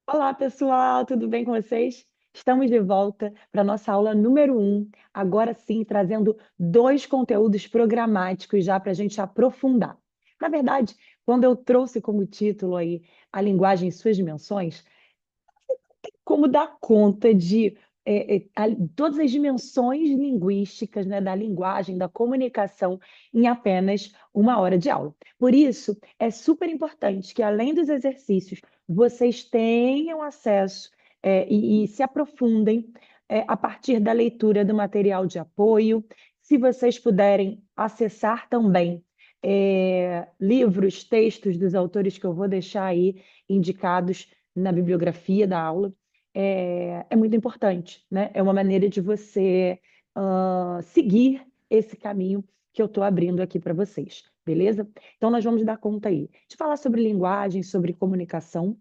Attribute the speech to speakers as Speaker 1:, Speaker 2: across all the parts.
Speaker 1: Olá, pessoal, tudo bem com vocês? Estamos de volta para a nossa aula número 1, agora sim, trazendo dois conteúdos programáticos já para a gente aprofundar. Na verdade, quando eu trouxe como título aí a linguagem e suas dimensões, como dar conta de todas as dimensões linguísticas, né, da linguagem, da comunicação, em apenas uma hora de aula. Por isso, é super importante que, além dos exercícios, vocês tenham acesso e se aprofundem a partir da leitura do material de apoio. Se vocês puderem acessar também livros, textos dos autores que eu vou deixar aí indicados na bibliografia da aula é muito importante, né? É uma maneira de você seguir esse caminho que eu estou abrindo aqui para vocês, beleza? Então, nós vamos dar conta aí de falar sobre linguagem, sobre comunicação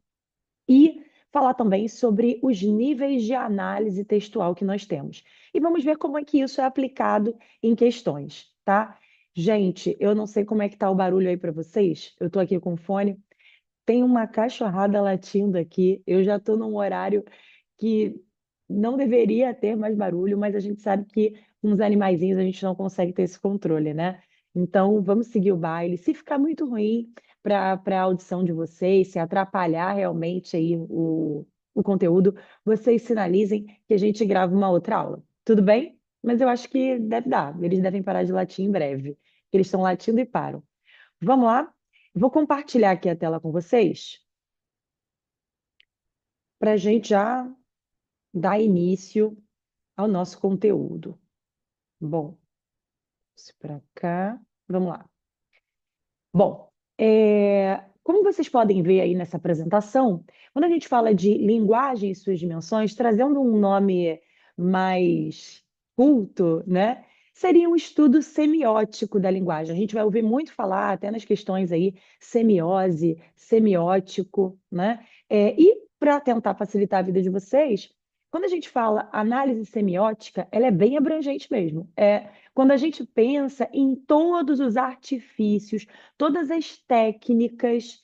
Speaker 1: e falar também sobre os níveis de análise textual que nós temos. E vamos ver como é que isso é aplicado em questões, tá? Gente, eu não sei como é que tá o barulho aí para vocês. Eu estou aqui com fone. Tem uma cachorrada latindo aqui. Eu já estou num horário que não deveria ter mais barulho, mas a gente sabe que com os animaizinhos a gente não consegue ter esse controle, né? Então, vamos seguir o baile. Se ficar muito ruim para a audição de vocês, se atrapalhar realmente aí o conteúdo, vocês sinalizem que a gente grava uma outra aula. Tudo bem? Mas eu acho que deve dar. Eles devem parar de latir em breve. Eles estão latindo e param. Vamos lá? Vou compartilhar aqui a tela com vocês para a gente já dar início ao nosso conteúdo. Bom, isso para cá. Vamos lá. Bom, como vocês podem ver aí nessa apresentação, quando a gente fala de linguagem e suas dimensões, trazendo um nome mais culto, né? Seria um estudo semiótico da linguagem. A gente vai ouvir muito falar, até nas questões aí, semiose, semiótico, né? E para tentar facilitar a vida de vocês, quando a gente fala análise semiótica, ela é bem abrangente mesmo. Quando a gente pensa em todos os artifícios, todas as técnicas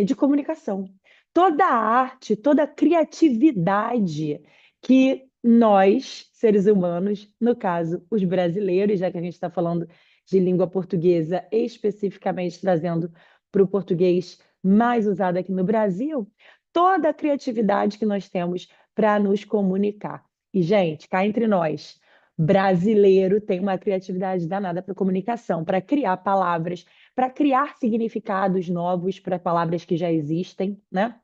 Speaker 1: de comunicação, toda a arte, toda a criatividade que nós, seres humanos, no caso, os brasileiros, já que a gente está falando de língua portuguesa, especificamente trazendo para o português mais usado aqui no Brasil, toda a criatividade que nós temos para nos comunicar. E, gente, cá entre nós, brasileiro tem uma criatividade danada para comunicação, para criar palavras, para criar significados novos para palavras que já existem, né?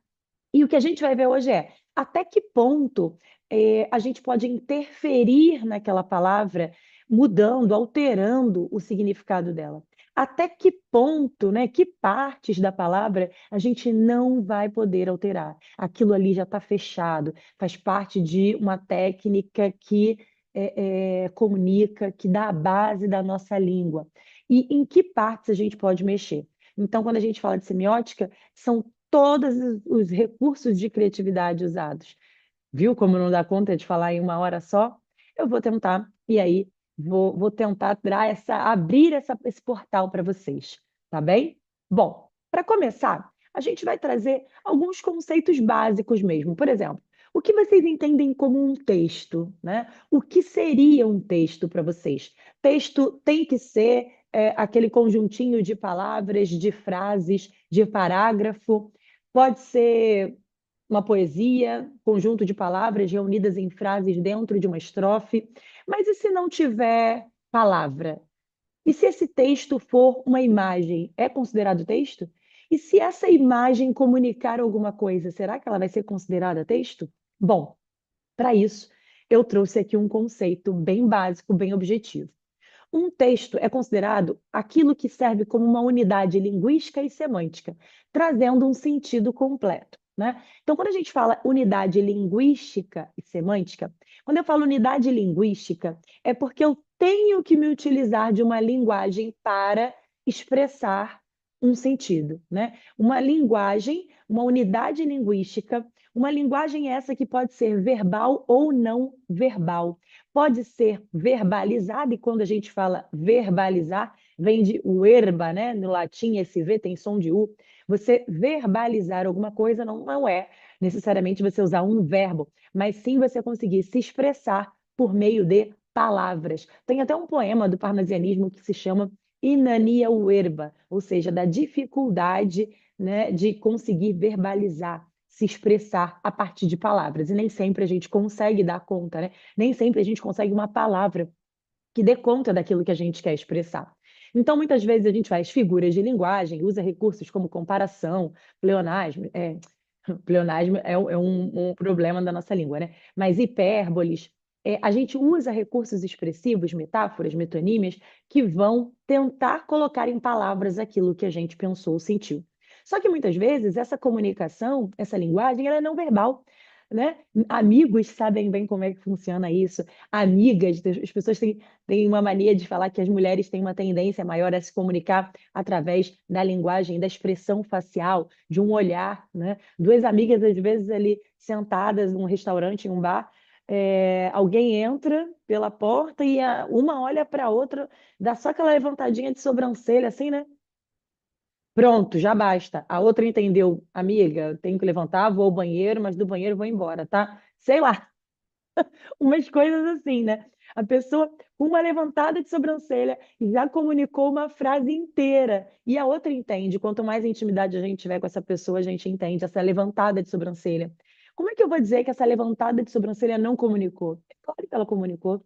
Speaker 1: E o que a gente vai ver hoje é até que ponto a gente pode interferir naquela palavra, mudando, alterando o significado dela. Até que ponto, né, que partes da palavra a gente não vai poder alterar. Aquilo ali já está fechado, faz parte de uma técnica que comunica, que dá a base da nossa língua. E em que partes a gente pode mexer? Então, quando a gente fala de semiótica, são todos os recursos de criatividade usados. Viu como não dá conta de falar em uma hora só? Eu vou tentar, e aí vou tentar abrir esse portal para vocês, tá bem? Bom, para começar, a gente vai trazer alguns conceitos básicos mesmo. Por exemplo, o que vocês entendem como um texto, né? O que seria um texto para vocês? Texto tem que ser aquele conjuntinho de palavras, de frases, de parágrafo. Pode ser uma poesia, conjunto de palavras reunidas em frases dentro de uma estrofe. Mas e se não tiver palavra? E se esse texto for uma imagem, é considerado texto? E se essa imagem comunicar alguma coisa, será que ela vai ser considerada texto? Bom, para isso, eu trouxe aqui um conceito bem básico, bem objetivo. Um texto é considerado aquilo que serve como uma unidade linguística e semântica, trazendo um sentido completo, né? Então, quando a gente fala unidade linguística e semântica, quando eu falo unidade linguística, é porque eu tenho que me utilizar de uma linguagem para expressar um sentido, né? Uma linguagem, uma unidade linguística, uma linguagem essa que pode ser verbal ou não verbal, pode ser verbalizada, e quando a gente fala verbalizar, vem de verba, né? No latim, esse V tem som de U. Você verbalizar alguma coisa não é necessariamente você usar um verbo, mas sim você conseguir se expressar por meio de palavras. Tem até um poema do parnasianismo que se chama Inania Verba, ou seja, da dificuldade, né, de conseguir verbalizar, se expressar a partir de palavras. E nem sempre a gente consegue dar conta, né? Nem sempre a gente consegue uma palavra que dê conta daquilo que a gente quer expressar. Então, muitas vezes a gente faz figuras de linguagem, usa recursos como comparação, pleonasmo, pleonasmo é um problema da nossa língua, né? Mas hipérboles, a gente usa recursos expressivos, metáforas, metonímias, que vão tentar colocar em palavras aquilo que a gente pensou ou sentiu. Só que muitas vezes essa comunicação, essa linguagem, ela é não verbal, né? Amigos sabem bem como é que funciona isso. Amigas, as pessoas têm uma mania de falar que as mulheres têm uma tendência maior a se comunicar através da linguagem, da expressão facial, de um olhar, né? Duas amigas, às vezes, ali sentadas num restaurante, em um bar, alguém entra pela porta e uma olha para a outra, dá só aquela levantadinha de sobrancelha, assim, né? Pronto, já basta. A outra entendeu, amiga, tenho que levantar, vou ao banheiro, mas do banheiro vou embora, tá? Sei lá, umas coisas assim, né? A pessoa, com uma levantada de sobrancelha, já comunicou uma frase inteira. E a outra entende. Quanto mais intimidade a gente tiver com essa pessoa, a gente entende essa levantada de sobrancelha. Como é que eu vou dizer que essa levantada de sobrancelha não comunicou? É claro que ela comunicou.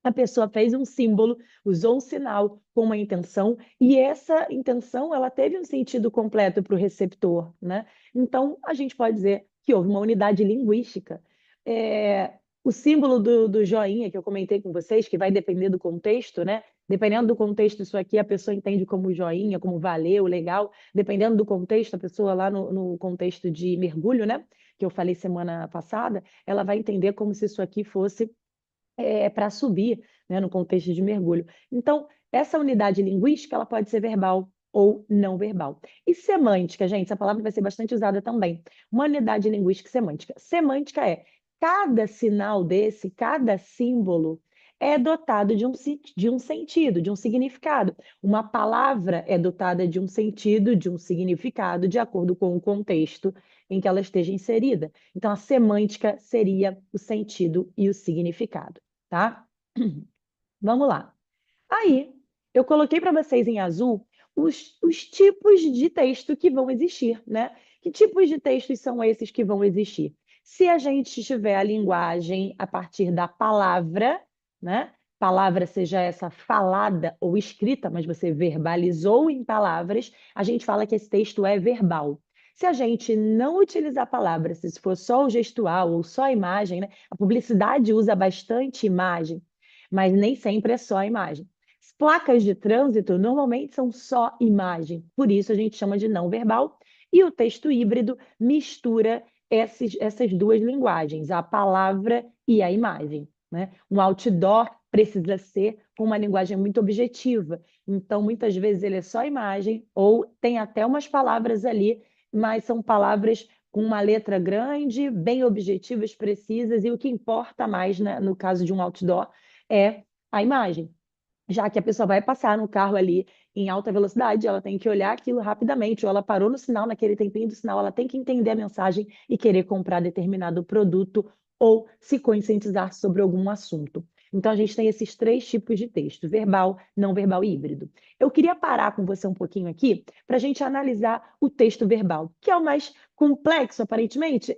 Speaker 1: A pessoa fez um símbolo, usou um sinal com uma intenção, e essa intenção ela teve um sentido completo para o receptor, né? Então, a gente pode dizer que houve uma unidade linguística. O símbolo do joinha que eu comentei com vocês, que vai depender do contexto, né? Dependendo do contexto, isso aqui a pessoa entende como joinha, como valeu, legal. Dependendo do contexto, a pessoa lá no contexto de mergulho, né? Que eu falei semana passada, ela vai entender como se isso aqui fosse para subir, né, no contexto de mergulho. Então, essa unidade linguística ela pode ser verbal ou não verbal. E semântica, gente, essa palavra vai ser bastante usada também. Uma unidade linguística e semântica. Semântica é cada sinal desse, cada símbolo é dotado de um sentido, de um significado. Uma palavra é dotada de um sentido, de um significado, de acordo com o contexto em que ela esteja inserida. Então, a semântica seria o sentido e o significado, tá? Vamos lá. Aí, eu coloquei para vocês em azul os tipos de texto que vão existir, né? Que tipos de textos são esses que vão existir? Se a gente tiver a linguagem a partir da palavra, né? Palavra seja essa falada ou escrita, mas você verbalizou em palavras, a gente fala que esse texto é verbal. Se a gente não utilizar palavras, se for só o gestual ou só a imagem, né? A publicidade usa bastante imagem, mas nem sempre é só a imagem. As placas de trânsito normalmente são só imagem, por isso a gente chama de não verbal, e o texto híbrido mistura essas duas linguagens, a palavra e a imagem, né? Um outdoor precisa ser com uma linguagem muito objetiva, então muitas vezes ele é só imagem, ou tem até umas palavras ali, mas são palavras com uma letra grande, bem objetivas, precisas, e o que importa mais, né, no caso de um outdoor é a imagem, já que a pessoa vai passar no carro ali em alta velocidade, ela tem que olhar aquilo rapidamente, ou ela parou no sinal, naquele tempinho do sinal, ela tem que entender a mensagem e querer comprar determinado produto ou se conscientizar sobre algum assunto. Então, a gente tem esses três tipos de texto: verbal, não verbal e híbrido. Eu queria parar com você um pouquinho aqui para a gente analisar o texto verbal, que é o mais complexo, aparentemente.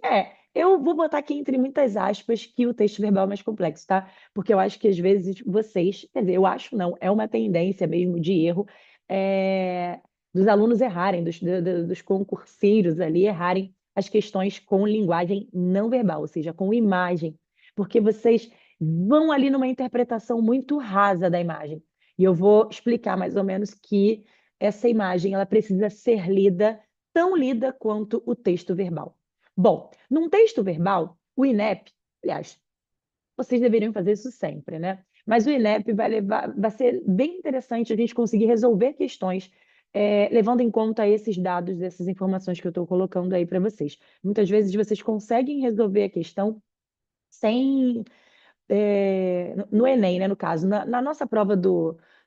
Speaker 1: Eu vou botar aqui entre muitas aspas que o texto verbal é mais complexo, tá? Porque eu acho que às vezes vocês, quer dizer, eu acho não, é uma tendência mesmo de erro, é, dos alunos errarem, dos concurseiros ali errarem as questões com linguagem não verbal, ou seja, com imagem, porque vocês vão ali numa interpretação muito rasa da imagem. E eu vou explicar mais ou menos que essa imagem ela precisa ser lida, tão lida quanto o texto verbal. Bom, num texto verbal, o INEP, aliás, vocês deveriam fazer isso sempre, né? Mas o INEP vai ser bem interessante a gente conseguir resolver questões levando em conta esses dados, essas informações que eu estou colocando aí para vocês. Muitas vezes vocês conseguem resolver a questão sem no Enem, né, no caso, na nossa prova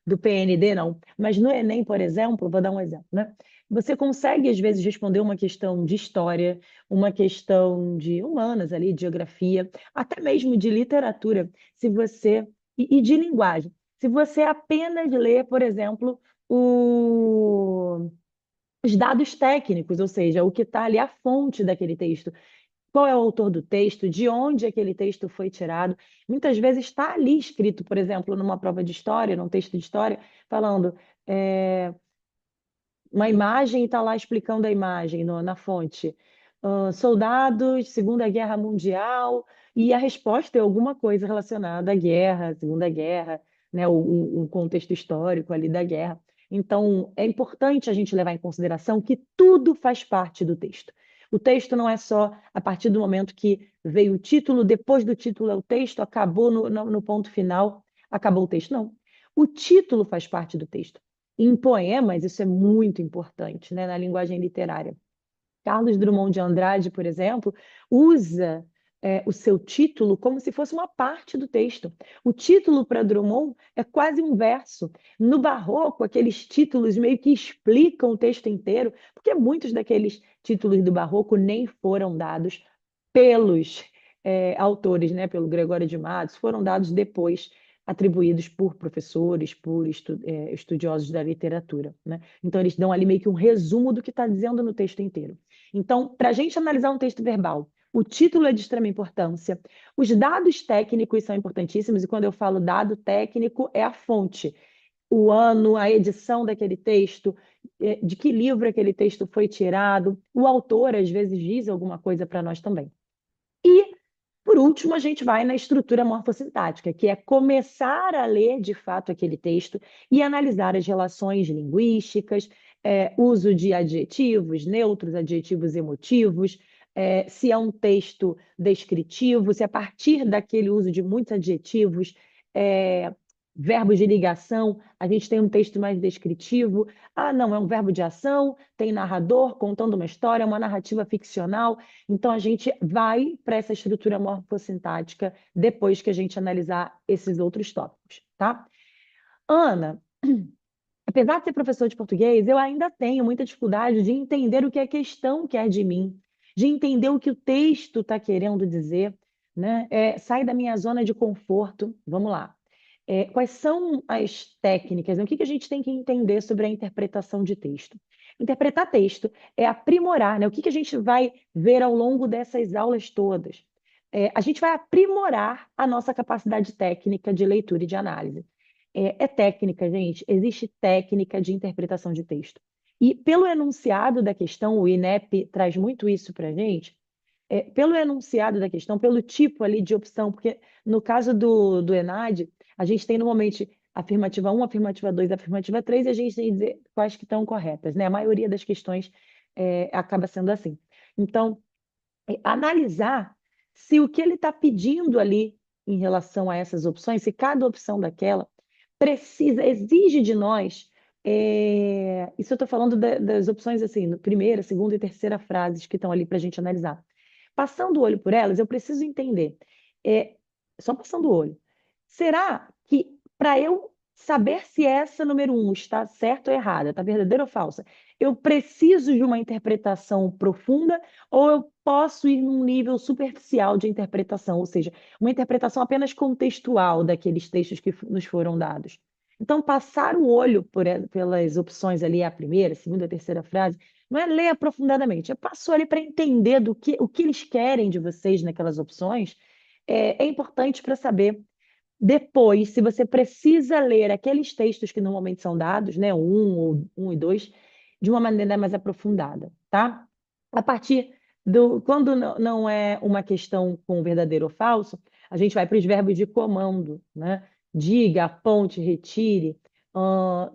Speaker 1: do PND, não. Mas no Enem, por exemplo, vou dar um exemplo, né? Você consegue, às vezes, responder uma questão de história, uma questão de humanas ali, de geografia, até mesmo de literatura, se você. E de linguagem. Se você apenas lê, por exemplo, os dados técnicos, ou seja, o que está ali, a fonte daquele texto. Qual é o autor do texto, de onde aquele texto foi tirado. Muitas vezes está ali escrito, por exemplo, numa prova de história, num texto de história, falando uma imagem e está lá explicando a imagem na fonte. Soldados, Segunda Guerra Mundial, e a resposta é alguma coisa relacionada à guerra, Segunda Guerra, né, o contexto histórico ali da guerra. Então, é importante a gente levar em consideração que tudo faz parte do texto. O texto não é só a partir do momento que veio o título, depois do título é o texto, acabou no ponto final, acabou o texto. Não. O título faz parte do texto. Em poemas, isso é muito importante, né, na linguagem literária. Carlos Drummond de Andrade, por exemplo, usa o seu título como se fosse uma parte do texto. O título para Drummond é quase um verso. No Barroco, aqueles títulos meio que explicam o texto inteiro, porque muitos daqueles títulos do Barroco nem foram dados pelos autores, né, pelo Gregório de Matos, foram dados depois, atribuídos por professores, por estudiosos da literatura, né? Então, eles dão ali meio que um resumo do que está dizendo no texto inteiro. Então, para a gente analisar um texto verbal, o título é de extrema importância, os dados técnicos são importantíssimos, e quando eu falo dado técnico, é a fonte, o ano, a edição daquele texto, de que livro aquele texto foi tirado, o autor às vezes diz alguma coisa para nós também. E, por último, a gente vai na estrutura morfossintática, que é começar a ler de fato aquele texto e analisar as relações linguísticas, uso de adjetivos neutros, adjetivos emotivos, se é um texto descritivo, se a partir daquele uso de muitos adjetivos, é, verbos de ligação, a gente tem um texto mais descritivo. Ah, não, é um verbo de ação, tem narrador contando uma história, uma narrativa ficcional. Então, a gente vai para essa estrutura morfossintática depois que a gente analisar esses outros tópicos, tá? Ana, apesar de ser professor de português, eu ainda tenho muita dificuldade de entender o que a questão quer de mim, de entender o que o texto está querendo dizer, né? Sai da minha zona de conforto. Vamos lá. Quais são as técnicas, né? O que que a gente tem que entender sobre a interpretação de texto? Interpretar texto é aprimorar, né? O que que a gente vai ver ao longo dessas aulas todas? A gente vai aprimorar a nossa capacidade técnica de leitura e de análise. É técnica, gente. Existe técnica de interpretação de texto. E pelo enunciado da questão, o INEP traz muito isso para a gente, pelo enunciado da questão, pelo tipo ali de opção, porque no caso do ENAD, a gente tem normalmente afirmativa 1, afirmativa 2, afirmativa 3, e a gente tem que dizer quais que estão corretas, né? A maioria das questões acaba sendo assim. Então, analisar se o que ele está pedindo ali em relação a essas opções, se cada opção daquela precisa, exige de nós. Isso eu estou falando das opções assim, primeira, segunda e terceira frases que estão ali para a gente analisar. Passando o olho por elas, eu preciso entender, é, só passando o olho, será que para eu saber se essa número um está certa ou errada, está verdadeira ou falsa, eu preciso de uma interpretação profunda ou eu posso ir num nível superficial de interpretação, ou seja, uma interpretação apenas contextual daqueles textos que nos foram dados? Então, passar o olho pelas opções ali, a primeira, a segunda, a terceira frase, não é ler aprofundadamente, é passar ali para entender o que eles querem de vocês naquelas opções. É importante para saber depois, se você precisa ler aqueles textos que normalmente são dados, né, ou um e dois, de uma maneira mais aprofundada, tá? A partir quando não é uma questão com verdadeiro ou falso, a gente vai para os verbos de comando, né? Diga, aponte, retire. Ah,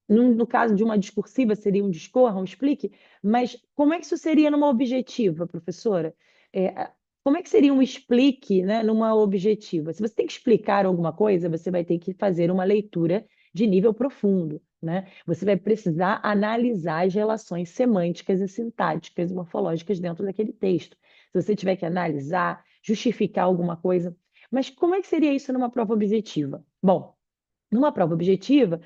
Speaker 1: no caso de uma discursiva, seria um discorra, um explique, mas como é que isso seria numa objetiva, professora? É, como é que seria um explique, né, numa objetiva? Se você tem que explicar alguma coisa, você vai ter que fazer uma leitura de nível profundo, né? Você vai precisar analisar as relações semânticas e sintáticas e morfológicas dentro daquele texto. Se você tiver que analisar, justificar alguma coisa. Mas como é que seria isso numa prova objetiva? Bom, Numa prova objetiva,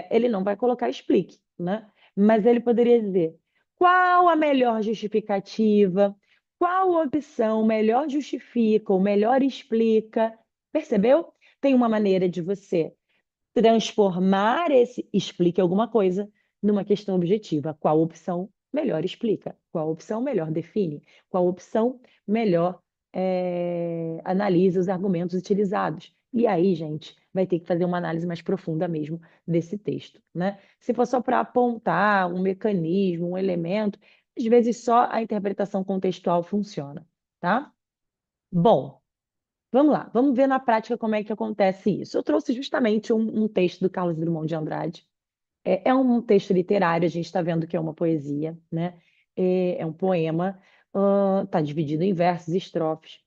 Speaker 1: ele não vai colocar explique, né? Mas ele poderia dizer qual a melhor justificativa, qual opção melhor justifica ou melhor explica. Percebeu? Tem uma maneira de você transformar esse explique alguma coisa numa questão objetiva. Qual opção melhor explica? Qual opção melhor define? Qual opção melhor analisa os argumentos utilizados? E aí, gente, vai ter que fazer uma análise mais profunda mesmo desse texto, né? Se for só para apontar um mecanismo, um elemento, às vezes só a interpretação contextual funciona, tá? Bom, vamos lá, vamos ver na prática como é que acontece isso. Eu trouxe justamente um texto do Carlos Drummond de Andrade. É um texto literário, a gente está vendo que é uma poesia, né? É um poema, está dividido em versos e estrofes.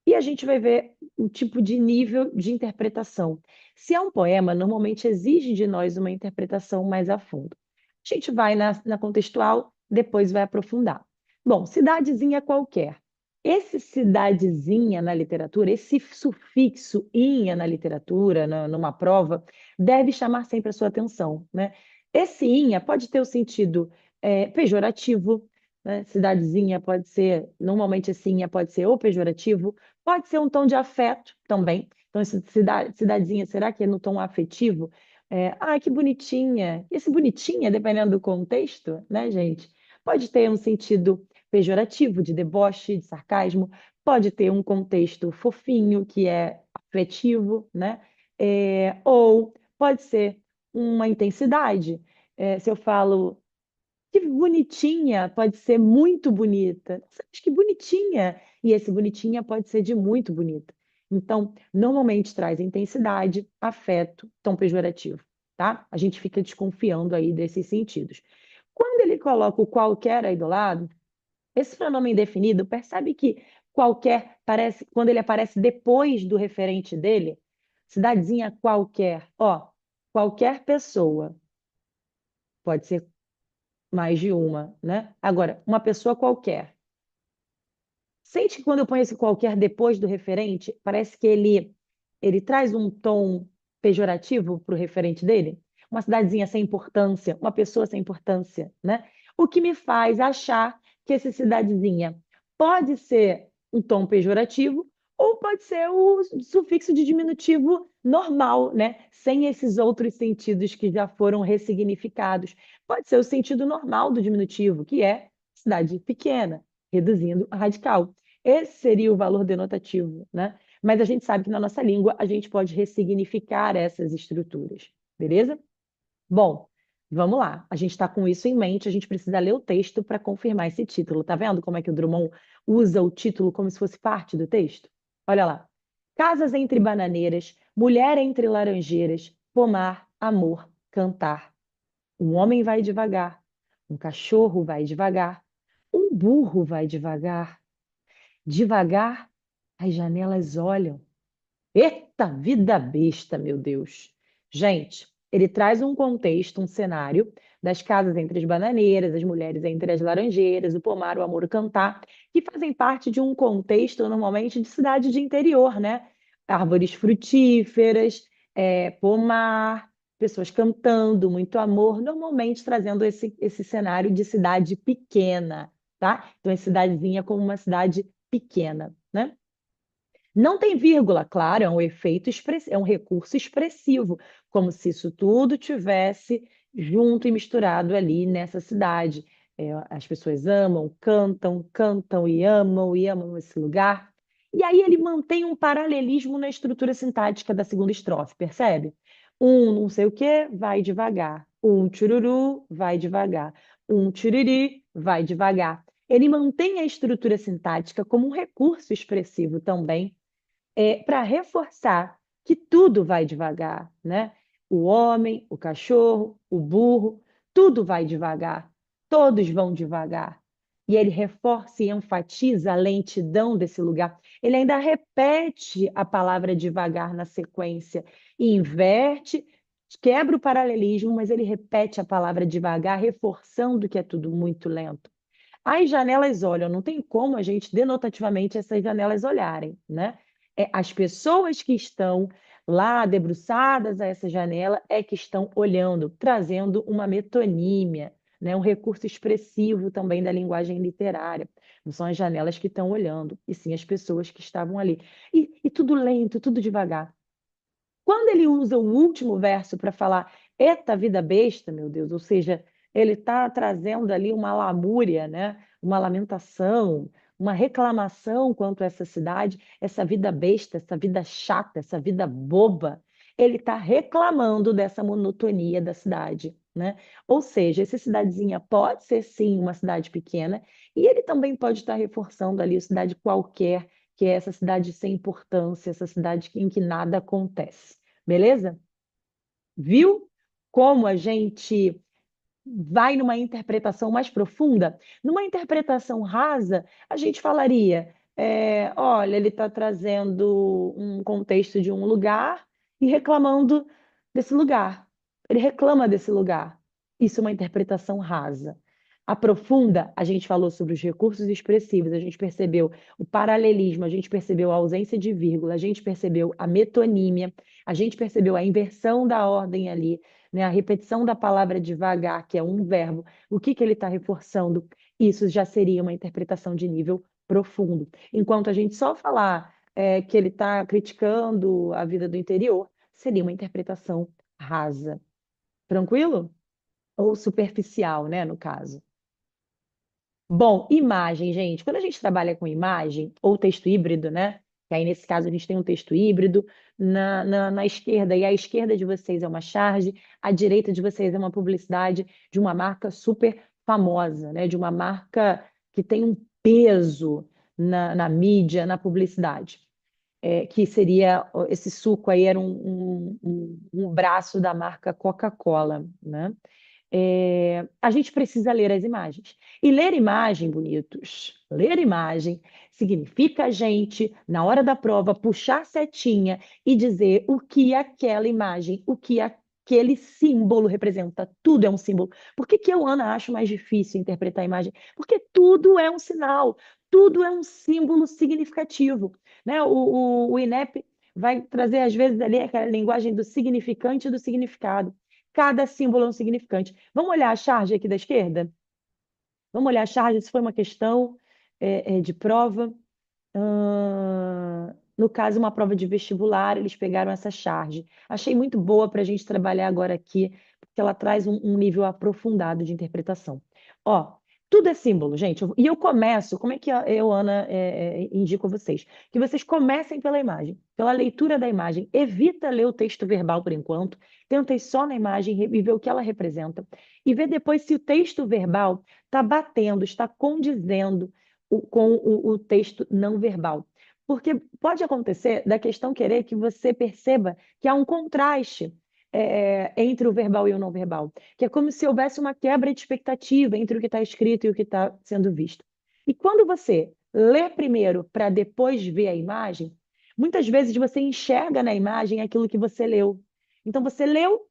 Speaker 1: E a gente vai ver o tipo de nível de interpretação. Se é um poema, normalmente exige de nós uma interpretação mais a fundo. A gente vai na contextual, depois vai aprofundar. Bom, cidadezinha qualquer. Esse cidadezinha na literatura, esse sufixo inha na literatura, numa prova, deve chamar sempre a sua atenção, né? Esse inha pode ter o sentido pejorativo, né? Cidadezinha pode ser, normalmente esse inha pode ser ou pejorativo, pode ser um tom de afeto também. Então, esse cidadezinha, será que é no tom afetivo? Que bonitinha. Esse bonitinha, dependendo do contexto, né, gente? Pode ter um sentido pejorativo, de deboche, de sarcasmo, pode ter um contexto fofinho, que é afetivo, né? Ou pode ser uma intensidade. Se eu falo que bonitinha, pode ser muito bonita. Nossa, mas que bonitinha! E esse bonitinha pode ser de muito bonita. Então, normalmente traz intensidade, afeto, tom pejorativo, tá? A gente fica desconfiando aí desses sentidos. Quando ele coloca o qualquer aí do lado, esse pronome indefinido, percebe que qualquer parece, quando ele aparece depois do referente dele, cidadezinha qualquer, ó, qualquer pessoa, pode ser mais de uma, né? Agora, uma pessoa qualquer. Sente que quando eu ponho esse qualquer depois do referente, parece que ele traz um tom pejorativo para o referente dele? Uma cidadezinha sem importância, uma pessoa sem importância, né? O que me faz achar que essa cidadezinha pode ser um tom pejorativo ou pode ser o sufixo de diminutivo normal, né? Sem esses outros sentidos que já foram ressignificados. Pode ser o sentido normal do diminutivo, que é cidade pequena, reduzindo a radical. Esse seria o valor denotativo, né? Mas a gente sabe que na nossa língua a gente pode ressignificar essas estruturas, beleza? Bom, vamos lá. A gente está com isso em mente, a gente precisa ler o texto para confirmar esse título. Tá vendo como é que o Drummond usa o título como se fosse parte do texto? Olha lá. Casas entre bananeiras, mulher entre laranjeiras, pomar, amor, cantar. Um homem vai devagar, um cachorro vai devagar, um burro vai devagar. Devagar, as janelas olham. Eita, vida besta, meu Deus! Gente, ele traz um contexto, um cenário das casas entre as bananeiras, as mulheres entre as laranjeiras, o pomar, o amor, o cantar, que fazem parte de um contexto, normalmente, de cidade de interior, né? Árvores frutíferas, pomar, pessoas cantando, muito amor, normalmente trazendo esse cenário de cidade pequena, tá? Então, é cidadezinha como uma cidade pequena, né? Não tem vírgula, claro, é um efeito é um recurso expressivo, como se isso tudo tivesse junto e misturado ali nessa cidade. As pessoas amam, cantam, cantam e amam esse lugar. E aí ele mantém um paralelismo na estrutura sintática da segunda estrofe, percebe? Um não sei o quê, vai devagar. Um tchururu, vai devagar. Um tchuriri, vai devagar. Ele mantém a estrutura sintática como um recurso expressivo também para reforçar que tudo vai devagar, né? O homem, o cachorro, o burro, tudo vai devagar, todos vão devagar. E ele reforça e enfatiza a lentidão desse lugar. Ele ainda repete a palavra devagar na sequência e inverte, quebra o paralelismo, mas ele repete a palavra devagar, reforçando que é tudo muito lento. As janelas olham, não tem como a gente denotativamente essas janelas olharem, né? As pessoas que estão lá debruçadas a essa janela é que estão olhando, trazendo uma metonímia, né? Um recurso expressivo também da linguagem literária. Não são as janelas que estão olhando, e sim as pessoas que estavam ali. E tudo lento, tudo devagar. Quando ele usa o último verso para falar, eita vida besta, meu Deus, ou seja, ele está trazendo ali uma lamúria, né? Uma lamentação, uma reclamação quanto a essa cidade, essa vida besta, essa vida chata, essa vida boba. Ele está reclamando dessa monotonia da cidade, né? Ou seja, essa cidadezinha pode ser sim uma cidade pequena, e ele também pode estar reforçando ali a cidade qualquer, que é essa cidade sem importância, essa cidade em que nada acontece. Beleza? Viu como a gente vai numa interpretação mais profunda? Numa interpretação rasa, a gente falaria: olha, ele está trazendo um contexto de um lugar e reclamando desse lugar. Ele reclama desse lugar. Isso é uma interpretação rasa. A profunda, a gente falou sobre os recursos expressivos, a gente percebeu o paralelismo, a gente percebeu a ausência de vírgula, a gente percebeu a metonímia, a gente percebeu a inversão da ordem ali, né? A repetição da palavra devagar, que é um verbo, o que que ele está reforçando? Isso já seria uma interpretação de nível profundo. Enquanto a gente só falar que ele está criticando a vida do interior, seria uma interpretação rasa. Tranquilo? Ou superficial, né, no caso. Bom, imagem, gente. Quando a gente trabalha com imagem ou texto híbrido, né? Que aí nesse caso a gente tem um texto híbrido na esquerda, e à esquerda de vocês é uma charge, à direita de vocês é uma publicidade de uma marca super famosa, né? De uma marca que tem um peso na mídia, na publicidade. Que seria esse suco aí era um braço da marca Coca-Cola, né? A gente precisa ler as imagens. E ler imagem, bonitos, ler imagem significa a gente, na hora da prova, puxar a setinha e dizer o que aquela imagem, o que aquele símbolo representa. Tudo é um símbolo. Por que que eu, Ana, acho mais difícil interpretar a imagem? Porque tudo é um sinal, tudo é um símbolo significativo. Né? O INEP vai trazer, às vezes, ali aquela linguagem do significante e do significado. Cada símbolo é um significante. Vamos olhar a charge aqui da esquerda? Vamos olhar a charge, se foi uma questão de prova. No caso, uma prova de vestibular, eles pegaram essa charge. Achei muito boa para a gente trabalhar agora aqui, porque ela traz um nível aprofundado de interpretação. Ó, tudo é símbolo, gente. E eu começo, como é que eu, Ana, indico a vocês? Que vocês comecem pela imagem, pela leitura da imagem. Evita ler o texto verbal por enquanto. Tentem só na imagem e ver o que ela representa. E ver depois se o texto verbal está batendo, está condizendo com o texto não verbal. Porque pode acontecer da questão querer que você perceba que há um contraste entre o verbal e o não verbal, que é como se houvesse uma quebra de expectativa entre o que está escrito e o que está sendo visto. E quando você lê primeiro para depois ver a imagem, muitas vezes você enxerga na imagem aquilo que você leu. Então você leu,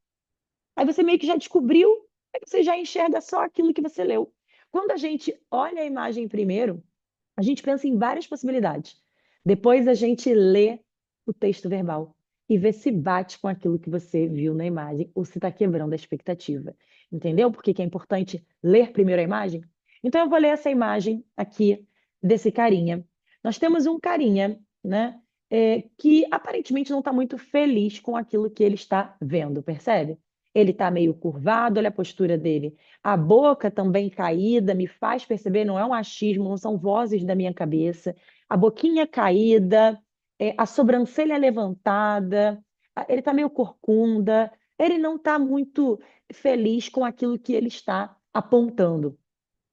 Speaker 1: aí você meio que já descobriu, aí você já enxerga só aquilo que você leu. Quando a gente olha a imagem primeiro, a gente pensa em várias possibilidades. Depois a gente lê o texto verbal e vê se bate com aquilo que você viu na imagem ou se está quebrando a expectativa. Entendeu? Por que que é importante ler primeiro a imagem? Então eu vou ler essa imagem aqui desse carinha. Nós temos um carinha, né? Que aparentemente não está muito feliz com aquilo que ele está vendo, percebe? Ele está meio curvado, olha a postura dele. A boca também caída me faz perceber, não é um achismo, não são vozes da minha cabeça. A boquinha caída, a sobrancelha levantada, ele está meio corcunda, ele não está muito feliz com aquilo que ele está apontando.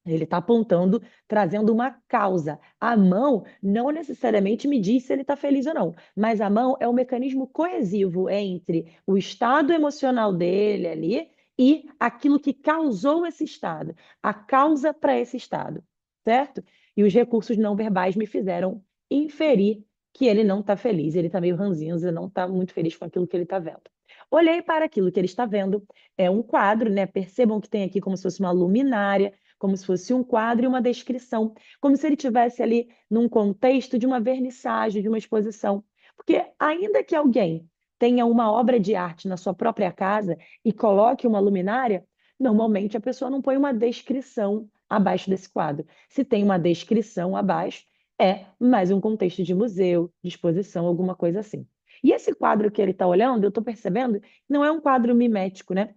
Speaker 1: Ele está apontando, trazendo uma causa. A mão não necessariamente me diz se ele está feliz ou não, mas a mão é o mecanismo coesivo entre o estado emocional dele ali e aquilo que causou esse estado, a causa para esse estado, certo? E os recursos não verbais me fizeram inferir que ele não está feliz, ele está meio ranzinza, não está muito feliz com aquilo que ele está vendo. Olhei para aquilo que ele está vendo, é um quadro, né? Percebam que tem aqui como se fosse uma luminária, como se fosse um quadro e uma descrição, como se ele tivesse ali num contexto de uma vernissagem, de uma exposição. Porque ainda que alguém tenha uma obra de arte na sua própria casa e coloque uma luminária, normalmente a pessoa não põe uma descrição abaixo desse quadro. Se tem uma descrição abaixo, é mais um contexto de museu, de exposição, alguma coisa assim. E esse quadro que ele está olhando, eu estou percebendo, não é um quadro mimético, né?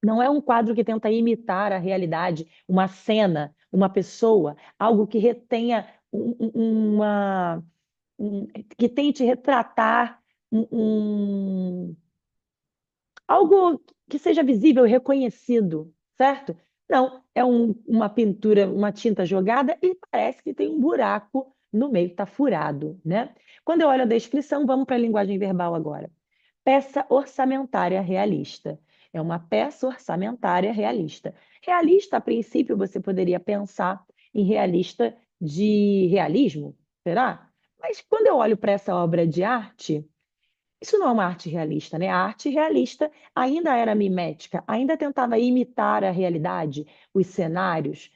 Speaker 1: Não é um quadro que tenta imitar a realidade, uma cena, uma pessoa, algo que retenha que tente retratar um, um- algo que seja visível e reconhecido, certo? Não, é uma pintura, uma tinta jogada e parece que tem um buraco no meio, está furado, né? Quando eu olho a descrição, vamos para a linguagem verbal agora. Peça orçamentária realista. É uma peça orçamentária realista. Realista, a princípio, você poderia pensar em realista de realismo, será? Mas quando eu olho para essa obra de arte, isso não é uma arte realista, né? A arte realista ainda era mimética, ainda tentava imitar a realidade, os cenários,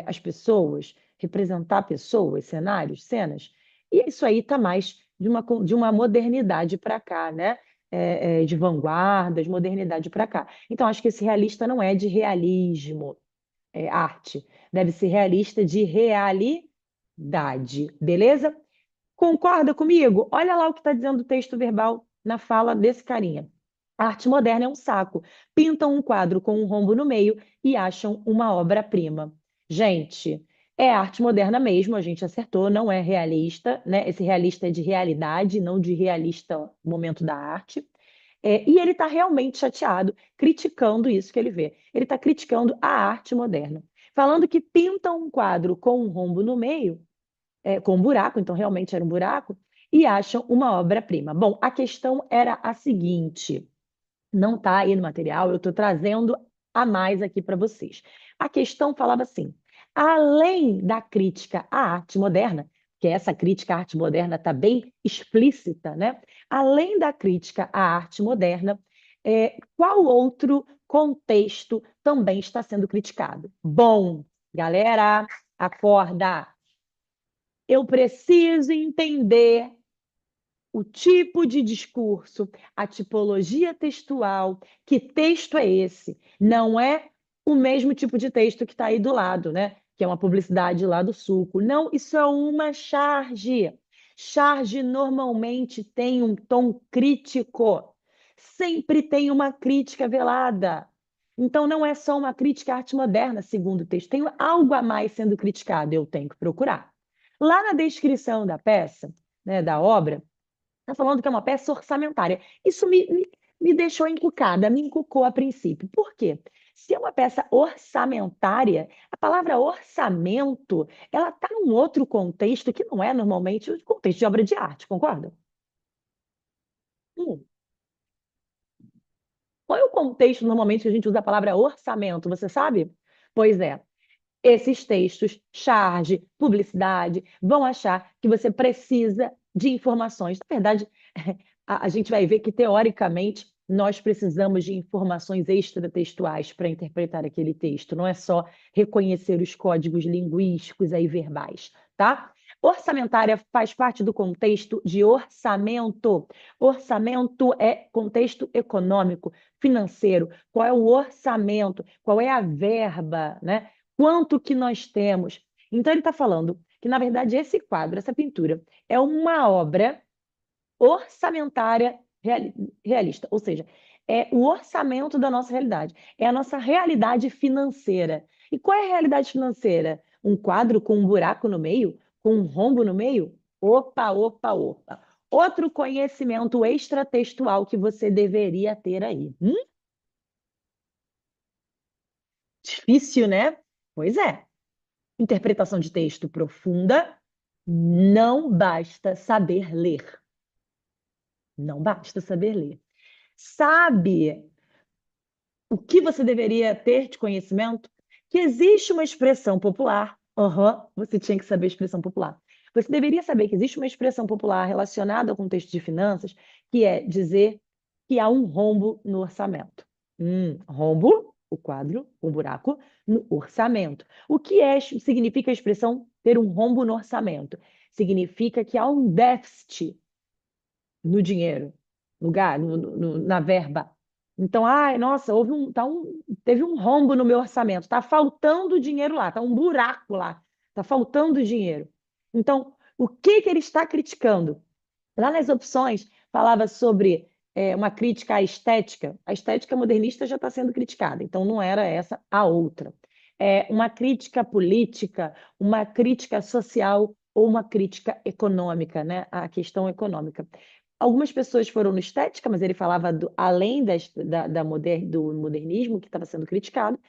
Speaker 1: as pessoas, representar pessoas, cenários, cenas. E isso aí está mais de uma modernidade para cá, né? De vanguardas, modernidade para cá. Então, acho que esse realista não é de realismo, arte. Deve ser realista de realidade, beleza? Concorda comigo? Olha lá o que está dizendo o texto verbal na fala desse carinha. A arte moderna é um saco. Pintam um quadro com um rombo no meio e acham uma obra-prima. Gente, é arte moderna mesmo, a gente acertou, não é realista, né? Esse realista é de realidade, não de realista momento da arte. E ele está realmente chateado, criticando isso que ele vê. Ele está criticando a arte moderna. Falando que pintam um quadro com um rombo no meio com um buraco, então realmente era um buraco, e acham uma obra-prima. Bom, a questão era a seguinte: não está aí no material, eu estou trazendo a mais aqui para vocês. A questão falava assim: além da crítica à arte moderna, que essa crítica à arte moderna está bem explícita, né? Além da crítica à arte moderna, qual outro contexto também está sendo criticado? Bom, galera, acorda! Eu preciso entender o tipo de discurso, a tipologia textual, que texto é esse? Não é o mesmo tipo de texto que está aí do lado, né? Que é uma publicidade lá do suco. Não, isso é uma charge. Charge normalmente tem um tom crítico. Sempre tem uma crítica velada. Então, não é só uma crítica à arte moderna, segundo o texto. Tem algo a mais sendo criticado, eu tenho que procurar. Lá na descrição da peça, né, da obra, está falando que é uma peça orçamentária. Isso me deixou encucada, me encucou a princípio. Por quê? Se é uma peça orçamentária, a palavra orçamento, ela está num outro contexto que não é normalmente o contexto de obra de arte, concorda? Hum. Qual é o contexto normalmente que a gente usa a palavra orçamento, você sabe? Pois é, esses textos, charge, publicidade, vão achar que você precisa de informações. Na verdade, a gente vai ver que, teoricamente, nós precisamos de informações extratextuais para interpretar aquele texto. Não é só reconhecer os códigos linguísticos aí verbais, tá? Orçamentária faz parte do contexto de orçamento. Orçamento é contexto econômico, financeiro. Qual é o orçamento? Qual é a verba, né? Quanto que nós temos? Então, ele está falando que, na verdade, esse quadro, essa pintura, é uma obra orçamentária realista, ou seja, é o orçamento da nossa realidade, é a nossa realidade financeira. E qual é a realidade financeira? Um quadro com um buraco no meio, com um rombo no meio? Opa, opa, opa. Outro conhecimento extratextual que você deveria ter aí. Difícil, né? Pois é. Interpretação de texto profunda, não basta saber ler. Não basta saber ler. Sabe o que você deveria ter de conhecimento? Que existe uma expressão popular. Você tinha que saber a expressão popular. Você deveria saber que existe uma expressão popular relacionada ao contexto de finanças, que é dizer que há um rombo no orçamento. Rombo, o quadro, um buraco, no orçamento. O que significa a expressão ter um rombo no orçamento? Significa que há um déficit no dinheiro. lugar, na verba. Então, ai, nossa, teve um rombo no meu orçamento, está faltando dinheiro lá, está um buraco lá, está faltando dinheiro. Então, o que que ele está criticando? Lá nas opções, falava sobre uma crítica à estética. A estética modernista já está sendo criticada, então não era essa a outra. Uma crítica política, uma crítica social ou uma crítica econômica, né? A questão econômica. Algumas pessoas foram no estética, mas ele falava além do modernismo que estava sendo criticado.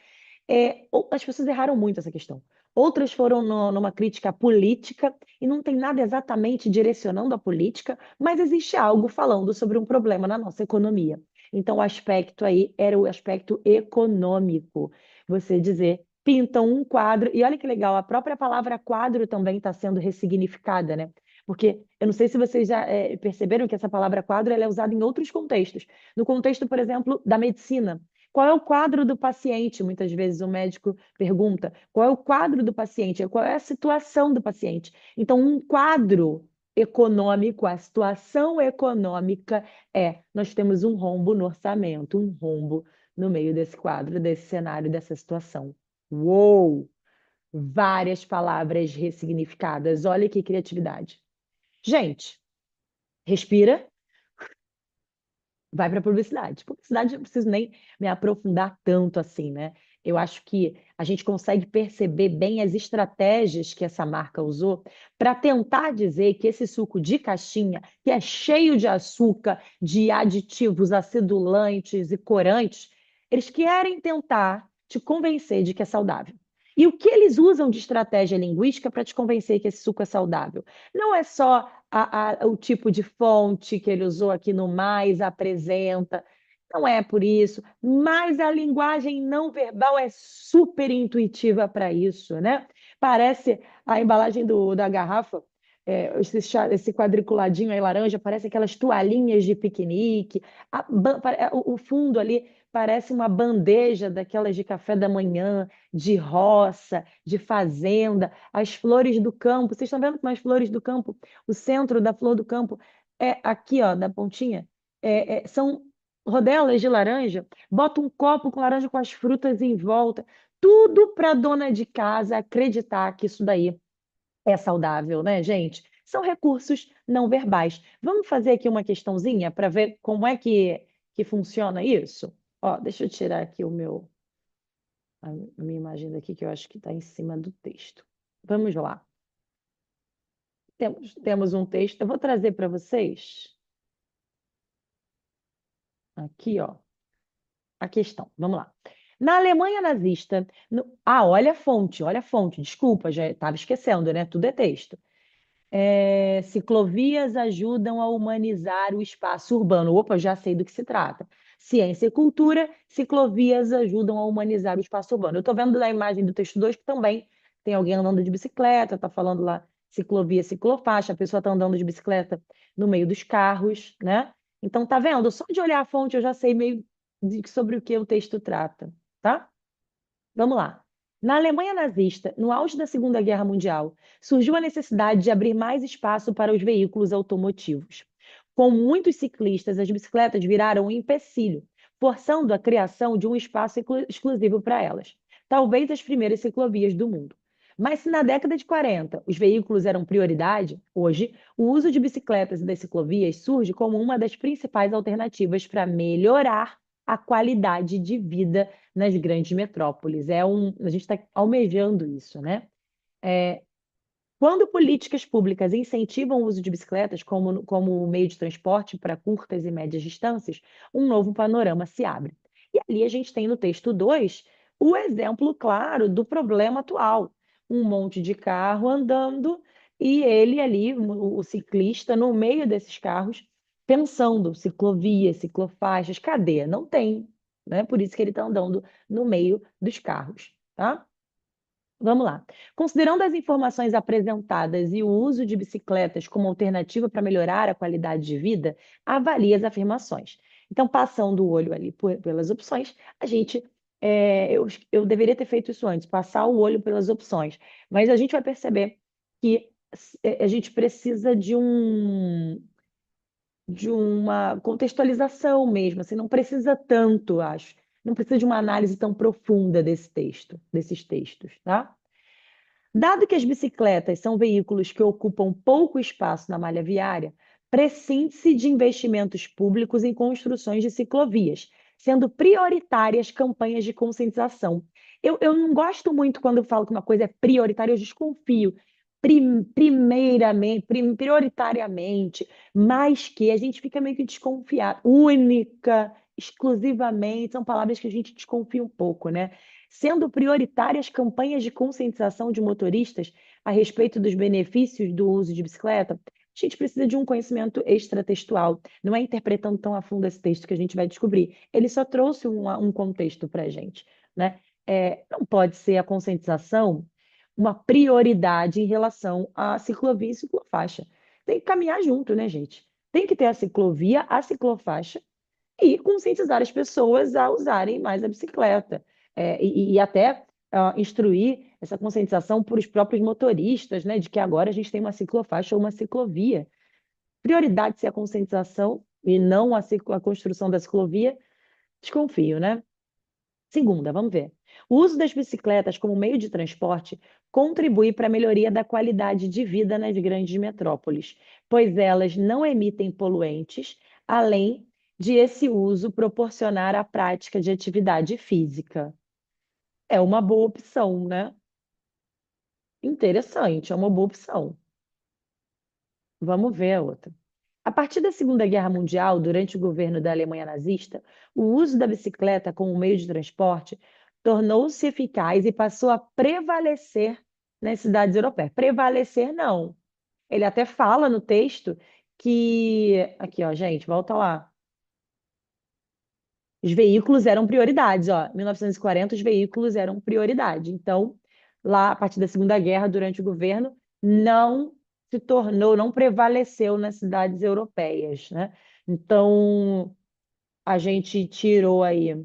Speaker 1: As pessoas erraram muito essa questão. Outras foram numa crítica política, e não tem nada exatamente direcionando a política, mas existe algo falando sobre um problema na nossa economia. Então, o aspecto aí era o aspecto econômico. Você dizer, pintam um quadro, e olha que legal, a própria palavra quadro também está sendo ressignificada, né? Porque eu não sei se vocês já perceberam que essa palavra quadro ela é usada em outros contextos. No contexto, por exemplo, da medicina. Qual é o quadro do paciente? Muitas vezes o médico pergunta: qual é o quadro do paciente? Qual é a situação do paciente? Então, um quadro econômico, a situação econômica nós temos um rombo no orçamento, um rombo no meio desse quadro, desse cenário, dessa situação. Uou! Várias palavras ressignificadas. Olha que criatividade. Gente, respira, vai para publicidade. Publicidade eu não preciso nem me aprofundar tanto assim, né? Eu acho que a gente consegue perceber bem as estratégias que essa marca usou para tentar dizer que esse suco de caixinha, que é cheio de açúcar, de aditivos acidulantes e corantes, eles querem tentar te convencer de que é saudável. E o que eles usam de estratégia linguística para te convencer que esse suco é saudável? Não é só o tipo de fonte que ele usou aqui no mais apresenta. Não é por isso, mas a linguagem não verbal é super intuitiva para isso, né? Parece a embalagem da garrafa, esse quadriculadinho aí laranja, parece aquelas toalhinhas de piquenique. O fundo ali parece uma bandeja daquelas de café da manhã, de roça, de fazenda, as flores do campo. Vocês estão vendo como as flores do campo, o centro da flor do campo é aqui, ó, da pontinha, são rodelas de laranja, bota um copo com laranja com as frutas em volta, tudo para a dona de casa acreditar que isso daí é saudável, né, gente? São recursos não verbais. Vamos fazer aqui uma questãozinha para ver como é que funciona isso? Ó, deixa eu tirar aqui a minha imagem daqui, que eu acho que está em cima do texto. Vamos lá. Temos um texto. Eu vou trazer para vocês aqui, ó, a questão. Vamos lá. Na Alemanha nazista, olha a fonte, desculpa, já estava esquecendo, né? Tudo é texto. Ciclovias ajudam a humanizar o espaço urbano. Opa, já sei do que se trata. Ciência e cultura, ciclovias ajudam a humanizar o espaço urbano. Eu estou vendo na imagem do texto 2 que também tem alguém andando de bicicleta, está falando lá ciclovia, ciclofaixa, a pessoa está andando de bicicleta no meio dos carros, né? Então, tá vendo? Só de olhar a fonte eu já sei meio sobre o que o texto trata, tá? Vamos lá. Na Alemanha nazista, no auge da Segunda Guerra Mundial, surgiu a necessidade de abrir mais espaço para os veículos automotivos. Com muitos ciclistas, as bicicletas viraram um empecilho, forçando a criação de um espaço exclusivo para elas, talvez as primeiras ciclovias do mundo. Mas se na década de 40 os veículos eram prioridade, hoje o uso de bicicletas e das ciclovias surge como uma das principais alternativas para melhorar a qualidade de vida nas grandes metrópoles. A gente está almejando isso, né? Quando políticas públicas incentivam o uso de bicicletas como meio de transporte para curtas e médias distâncias, um novo panorama se abre. E ali a gente tem no texto 2 o exemplo claro do problema atual. Um monte de carro andando e ele ali, o ciclista, no meio desses carros, pensando ciclovias, ciclofaixas, cadê? Não tem, né? Por isso que ele está andando no meio dos carros, tá? Vamos lá. Considerando as informações apresentadas e o uso de bicicletas como alternativa para melhorar a qualidade de vida, avalie as afirmações. Então, passando o olho ali pelas opções, eu deveria ter feito isso antes, passar o olho pelas opções, mas a gente vai perceber que a gente precisa de uma contextualização mesmo, assim, não precisa tanto, acho. Não precisa de uma análise tão profunda desse texto, desses textos, tá? Dado que as bicicletas são veículos que ocupam pouco espaço na malha viária, prescinde-se de investimentos públicos em construções de ciclovias, sendo prioritárias campanhas de conscientização. Eu não gosto muito quando eu falo que uma coisa é prioritária, eu desconfio. Primeiramente, prioritariamente, mas que a gente fica meio que desconfiado. Única, exclusivamente, são palavras que a gente desconfia um pouco, né? Sendo prioritárias campanhas de conscientização de motoristas a respeito dos benefícios do uso de bicicleta, a gente precisa de um conhecimento extratextual. Não é interpretando tão a fundo esse texto que a gente vai descobrir. Ele só trouxe um contexto para a gente, né? Não pode ser a conscientização uma prioridade em relação à ciclovia e ciclofaixa. Tem que caminhar junto, né, gente? Tem que ter a ciclovia, a ciclofaixa e conscientizar as pessoas a usarem mais a bicicleta. E até instruir essa conscientização para os próprios motoristas, né, de que agora a gente tem uma ciclofaixa ou uma ciclovia. Prioridade ser a conscientização e não a construção da ciclovia, desconfio, né? Segunda, vamos ver. O uso das bicicletas como meio de transporte contribui para a melhoria da qualidade de vida nas grandes metrópoles, pois elas não emitem poluentes, além de esse uso proporcionar a prática de atividade física. É uma boa opção, né? Interessante, é uma boa opção. Vamos ver a outra. A partir da Segunda Guerra Mundial, durante o governo da Alemanha nazista, o uso da bicicleta como meio de transporte tornou-se eficaz e passou a prevalecer nas cidades europeias. Prevalecer, não. Ele até fala no texto que. Aqui, ó, gente, volta lá. Os veículos eram prioridades, ó. Em 1940, os veículos eram prioridade. Então, lá, a partir da Segunda Guerra, durante o governo, não se tornou, não prevaleceu nas cidades europeias, né? Então, a gente tirou aí,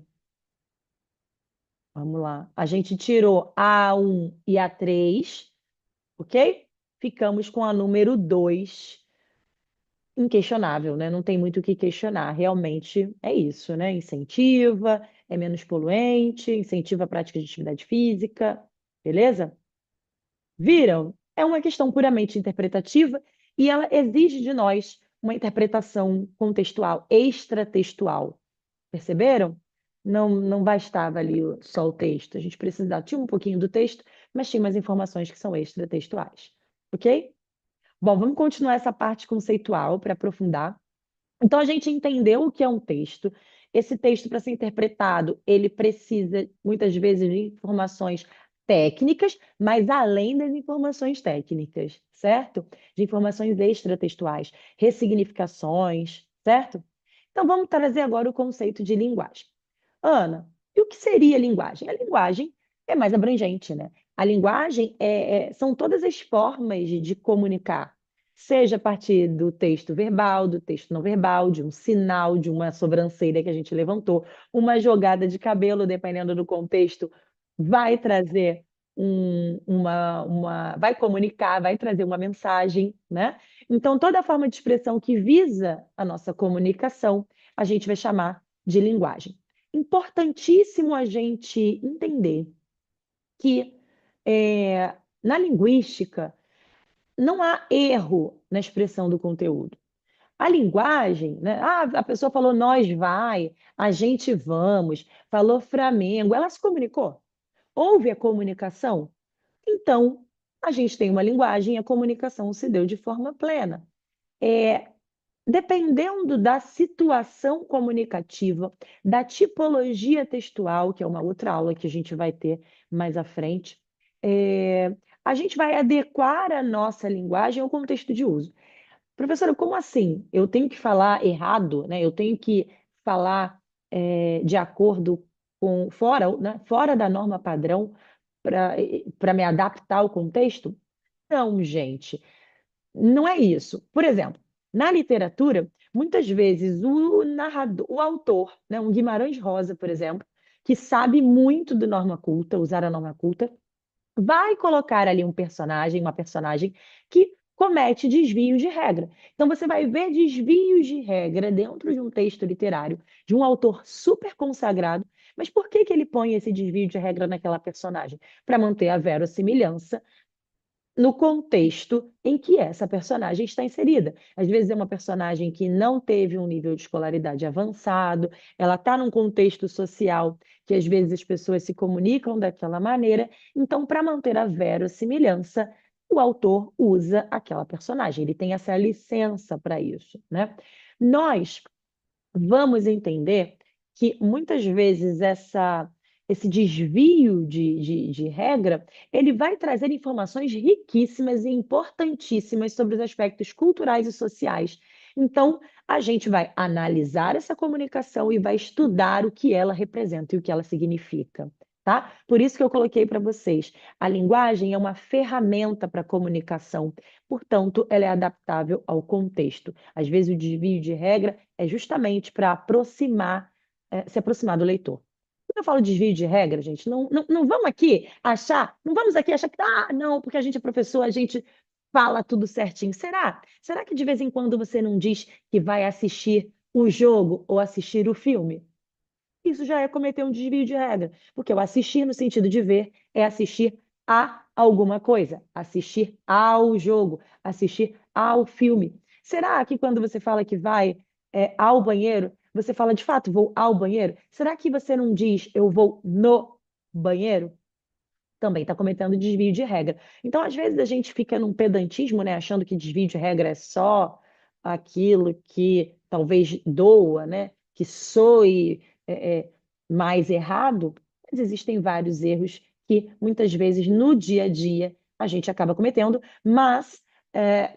Speaker 1: vamos lá, a gente tirou a um e a 3, ok? Ficamos com a número 2 inquestionável, né? Não tem muito o que questionar. Realmente é isso, né? Incentiva, é menos poluente, incentiva a prática de atividade física, beleza? Viram? É uma questão puramente interpretativa e ela exige de nós uma interpretação contextual, extratextual. Perceberam? Não bastava ali só o texto. A gente precisava, tinha um pouquinho do texto, mas tinha umas informações que são extratextuais. Ok? Bom, vamos continuar essa parte conceitual para aprofundar. Então, a gente entendeu o que é um texto. Esse texto, para ser interpretado, ele precisa, muitas vezes, de informações técnicas, mas além das informações técnicas, certo? De informações extratextuais, ressignificações, certo? Então, vamos trazer agora o conceito de linguagem. Ana, e o que seria linguagem? A linguagem é mais abrangente, né? A linguagem são todas as formas de comunicar, seja a partir do texto verbal, do texto não verbal, de um sinal, de uma sobrancelha que a gente levantou, uma jogada de cabelo, dependendo do contexto, vai trazer vai comunicar, vai trazer uma mensagem, né? Então, toda forma de expressão que visa a nossa comunicação, a gente vai chamar de linguagem. Importantíssimo a gente entender que na linguística não há erro na expressão do conteúdo. A linguagem, né? A pessoa falou nós vai, a gente vamos, falou Flamengo, ela se comunicou. Houve a comunicação? Então, a gente tem uma linguagem e a comunicação se deu de forma plena. É, Dependendo da situação comunicativa, da tipologia textual, que é uma outra aula que a gente vai ter mais à frente, a gente vai adequar a nossa linguagem ao contexto de uso. Professora, como assim? Eu tenho que falar errado, né? Eu tenho que falar de acordo com, fora da norma padrão para me adaptar ao contexto? Não, gente. Não é isso. Por exemplo, na literatura, muitas vezes o narrador, o autor, né, um Guimarães Rosa, por exemplo, que sabe muito do norma culta, usar a norma culta, vai colocar ali um personagem, uma personagem que comete desvios de regra. Então, você vai ver desvios de regra dentro de um texto literário de um autor super consagrado. Mas por que que ele põe esse desvio de regra naquela personagem? Para manter a verossimilhança no contexto em que essa personagem está inserida. Às vezes é uma personagem que não teve um nível de escolaridade avançado, ela está num contexto social que às vezes as pessoas se comunicam daquela maneira, então, para manter a verossimilhança, o autor usa aquela personagem, ele tem essa licença para isso, né? Nós vamos entender que muitas vezes esse desvio de regra, ele vai trazer informações riquíssimas e importantíssimas sobre os aspectos culturais e sociais. Então, a gente vai analisar essa comunicação e vai estudar o que ela representa e o que ela significa. Tá? Por isso que eu coloquei para vocês, a linguagem é uma ferramenta para comunicação, portanto, ela é adaptável ao contexto. Às vezes, o desvio de regra é justamente para se aproximar do leitor. Quando eu falo desvio de regra, gente, não vamos aqui achar, não vamos aqui achar que, não, porque a gente é professor, a gente fala tudo certinho. Será? Será que de vez em quando você não diz que vai assistir o jogo ou assistir o filme? Isso já é cometer um desvio de regra, porque o assistir no sentido de ver é assistir a alguma coisa, assistir ao jogo, assistir ao filme. Será que quando você fala que vai ao banheiro, você fala de fato, vou ao banheiro? Será que você não diz eu vou no banheiro? Também está cometendo desvio de regra. Então, às vezes, a gente fica num pedantismo, né, achando que desvio de regra é só aquilo que talvez doa, né, que soe mais errado, mas existem vários erros que muitas vezes no dia a dia a gente acaba cometendo, mas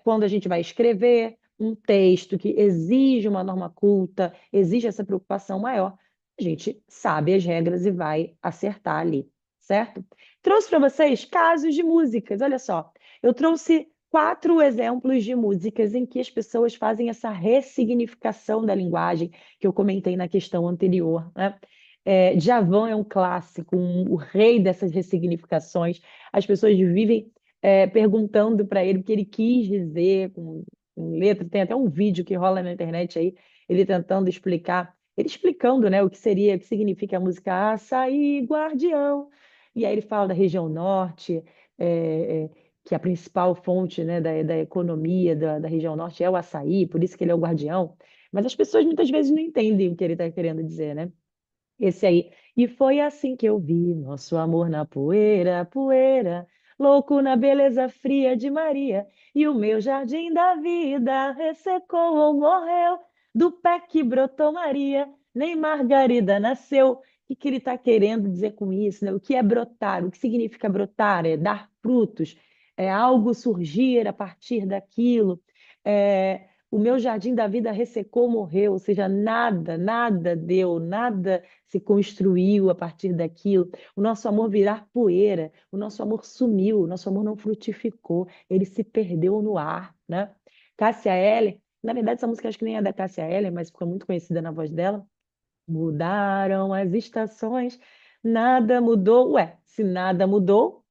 Speaker 1: quando a gente vai escrever um texto que exige uma norma culta, exige essa preocupação maior, a gente sabe as regras e vai acertar ali, certo? Trouxe para vocês casos de músicas. Olha só, eu trouxe 4 exemplos de músicas em que as pessoas fazem essa ressignificação da linguagem que eu comentei na questão anterior, né? Djavan é um clássico, o rei dessas ressignificações. As pessoas vivem perguntando para ele o que ele quis dizer com letra. Tem até um vídeo que rola na internet aí, ele tentando explicar, ele explicando, né, o que seria, o que significa a música Açaí Guardião. E aí ele fala da região norte, que a principal fonte, né, da economia da região norte é o açaí, por isso que ele é o guardião. Mas as pessoas muitas vezes não entendem o que ele está querendo dizer, né? Esse aí. E foi assim que eu vi nosso amor na poeira, poeira, louco na beleza fria de Maria. E o meu jardim da vida ressecou ou morreu, do pé que brotou Maria, nem Margarida nasceu. O que que ele está querendo dizer com isso, né? O que é brotar? O que significa brotar? É dar frutos, é algo surgir a partir daquilo. O meu jardim da vida ressecou, morreu, ou seja, nada deu, nada se construiu a partir daquilo. O nosso amor virar poeira, o nosso amor sumiu, o nosso amor não frutificou, ele se perdeu no ar, né? Cássia Eller, na verdade, essa música acho que nem é da Cássia Eller, mas ficou muito conhecida na voz dela. Mudaram as estações, nada mudou. Ué, se nada mudou,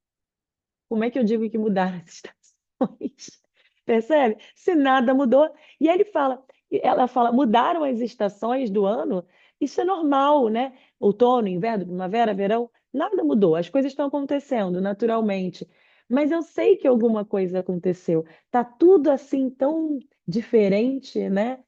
Speaker 1: como é que eu digo que mudaram as estações? Percebe? Se nada mudou. E ela fala, mudaram as estações do ano? Isso é normal, né? Outono, inverno, primavera, verão, nada mudou. As coisas estão acontecendo naturalmente. Mas eu sei que alguma coisa aconteceu. Tá tudo assim tão diferente, né?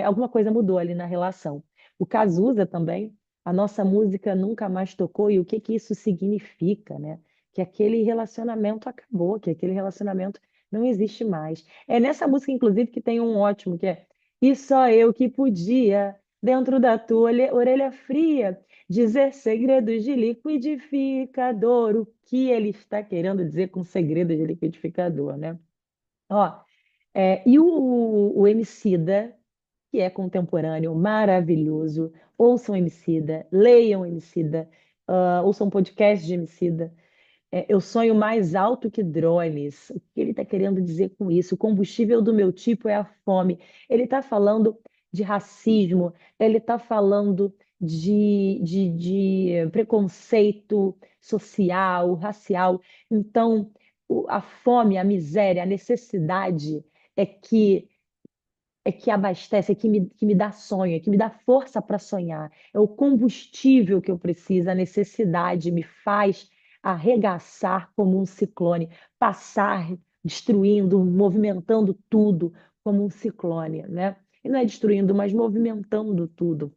Speaker 1: Alguma coisa mudou ali na relação. O Cazuza também, a nossa música nunca mais tocou, e o que que isso significa, né? Que aquele relacionamento acabou, que aquele relacionamento não existe mais. É nessa música, inclusive, que tem um ótimo, que é E só eu que podia, dentro da tua orelha fria, dizer segredos de liquidificador. O que ele está querendo dizer com segredos de liquidificador, né? Ó, e o Emicida, que é contemporâneo, maravilhoso. Ouçam Emicida, leiam Emicida, ouçam podcast de Emicida. Eu sonho mais alto que drones. O que ele está querendo dizer com isso? O combustível do meu tipo é a fome. Ele está falando de racismo, ele está falando de preconceito social, racial. Então, a fome, a miséria, a necessidade é que abastece, que me dá sonho, é que me dá força para sonhar. É o combustível que eu preciso, a necessidade me faz arregaçar como um ciclone, passar destruindo, movimentando tudo como um ciclone, né? E não é destruindo, mas movimentando tudo.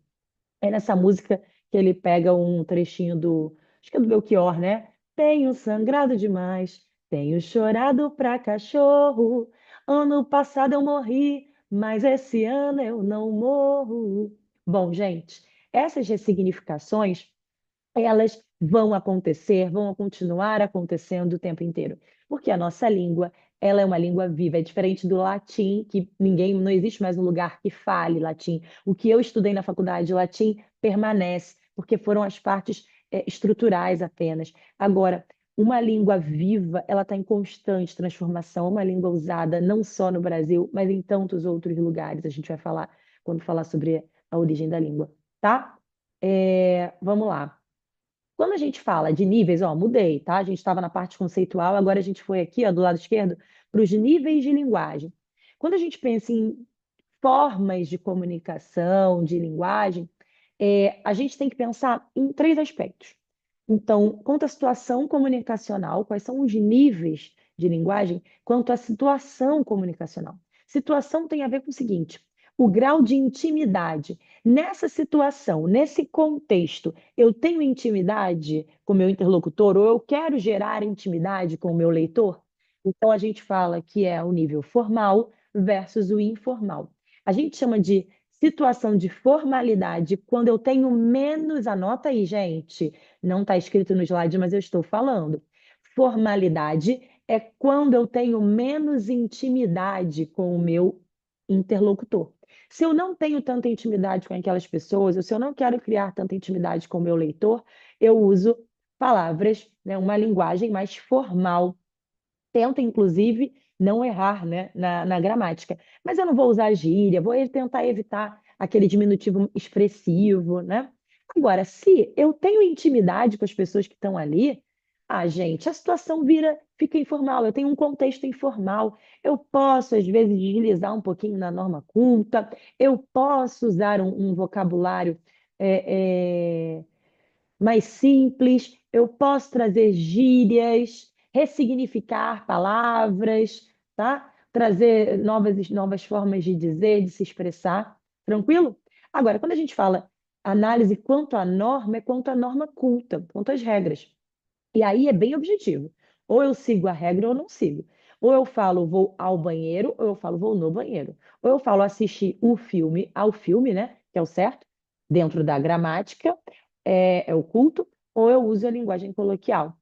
Speaker 1: É nessa música que ele pega um trechinho do, acho que é do Belchior, né? Tenho sangrado demais, tenho chorado pra cachorro. Ano passado eu morri, mas esse ano eu não morro. Bom, gente, essas ressignificações elas vão continuar acontecendo o tempo inteiro, porque a nossa língua, ela é uma língua viva, é diferente do latim, que não existe mais um lugar que fale latim. O que eu estudei na faculdade, latim permanece, porque foram as partes estruturais apenas. Agora, uma língua viva, ela está em constante transformação, uma língua usada não só no Brasil, mas em tantos outros lugares. A gente vai falar quando falar sobre a origem da língua, tá? Vamos lá. Quando a gente fala de níveis, ó, mudei, tá? A gente estava na parte conceitual, agora a gente foi aqui, ó, do lado esquerdo, para os níveis de linguagem. Quando a gente pensa em formas de comunicação, de linguagem, a gente tem que pensar em três aspectos. Então, quanto à situação comunicacional, quais são os níveis de linguagem, quanto à situação comunicacional. Situação tem a ver com o seguinte: o grau de intimidade. Nessa situação, nesse contexto, eu tenho intimidade com o meu interlocutor ou eu quero gerar intimidade com o meu leitor? Então, a gente fala que é o nível formal versus o informal. A gente chama de situação de formalidade quando eu tenho menos, anota aí, gente, não está escrito no slide, mas eu estou falando. Formalidade é quando eu tenho menos intimidade com o meu interlocutor. Se eu não tenho tanta intimidade com aquelas pessoas, ou se eu não quero criar tanta intimidade com o meu leitor, eu uso palavras, né, uma linguagem mais formal. Tento, inclusive, não errar, né, na gramática. Mas eu não vou usar gíria, vou tentar evitar aquele diminutivo expressivo, né? Agora, se eu tenho intimidade com as pessoas que estão ali, gente, a situação fica informal, eu tenho um contexto informal. Eu posso, às vezes, deslizar um pouquinho na norma culta, eu posso usar um vocabulário é, é, mais simples, eu posso trazer gírias, ressignificar palavras, tá? Trazer novas formas de dizer, de se expressar, tranquilo? Agora, quando a gente fala análise quanto à norma, é quanto à norma culta, quanto às regras. E aí é bem objetivo. Ou eu sigo a regra ou não sigo. Ou eu falo vou ao banheiro, ou eu falo vou no banheiro. Ou eu falo assistir o filme ao filme, né? Que é o certo, dentro da gramática, é o culto, ou eu uso a linguagem coloquial,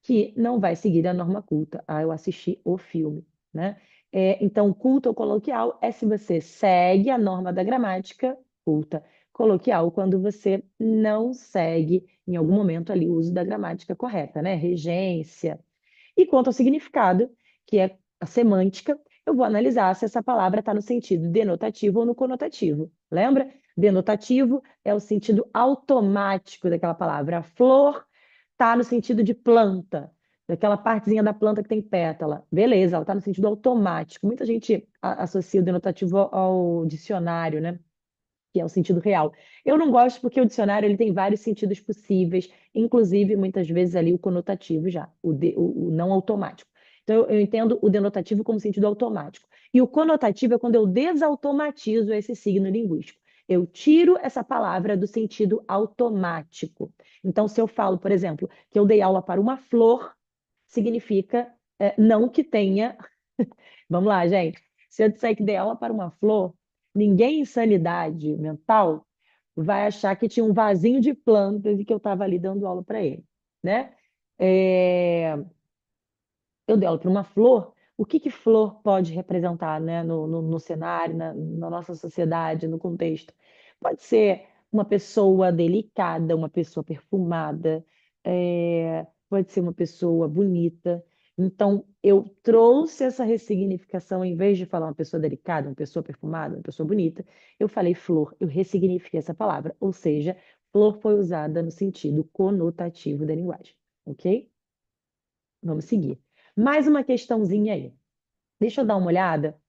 Speaker 1: que não vai seguir a norma culta. Eu assisti o filme, né? Então, culto ou coloquial é se você segue a norma da gramática culta. Coloquial, quando você não segue em algum momento ali o uso da gramática correta, né? Regência. E quanto ao significado, que é a semântica, eu vou analisar se essa palavra está no sentido denotativo ou no conotativo. Lembra? Denotativo é o sentido automático daquela palavra. A flor está no sentido de planta, daquela partezinha da planta que tem pétala. Beleza, ela está no sentido automático. Muita gente associa o denotativo ao dicionário, né? Que é o sentido real. Eu não gosto porque o dicionário ele tem vários sentidos possíveis, inclusive muitas vezes ali o conotativo já, o não automático. Então eu entendo o denotativo como sentido automático. E o conotativo é quando eu desautomatizo esse signo linguístico. Eu tiro essa palavra do sentido automático. Então, se eu falo, por exemplo, que eu dei aula para uma flor, significa não que tenha. Vamos lá, gente. Se eu disser que dei aula para uma flor, ninguém em sanidade mental vai achar que tinha um vasinho de plantas e que eu estava ali dando aula para ele, né? É, eu dei aula para uma flor. O que flor pode representar, né, no cenário, na nossa sociedade, no contexto? Pode ser uma pessoa delicada, uma pessoa perfumada, pode ser uma pessoa bonita. Então, eu trouxe essa ressignificação, em vez de falar uma pessoa delicada, uma pessoa perfumada, uma pessoa bonita, eu falei flor, eu ressignifiquei essa palavra. Ou seja, flor foi usada no sentido conotativo da linguagem, ok? Vamos seguir. Mais uma questãozinha aí. Deixa eu dar uma olhada,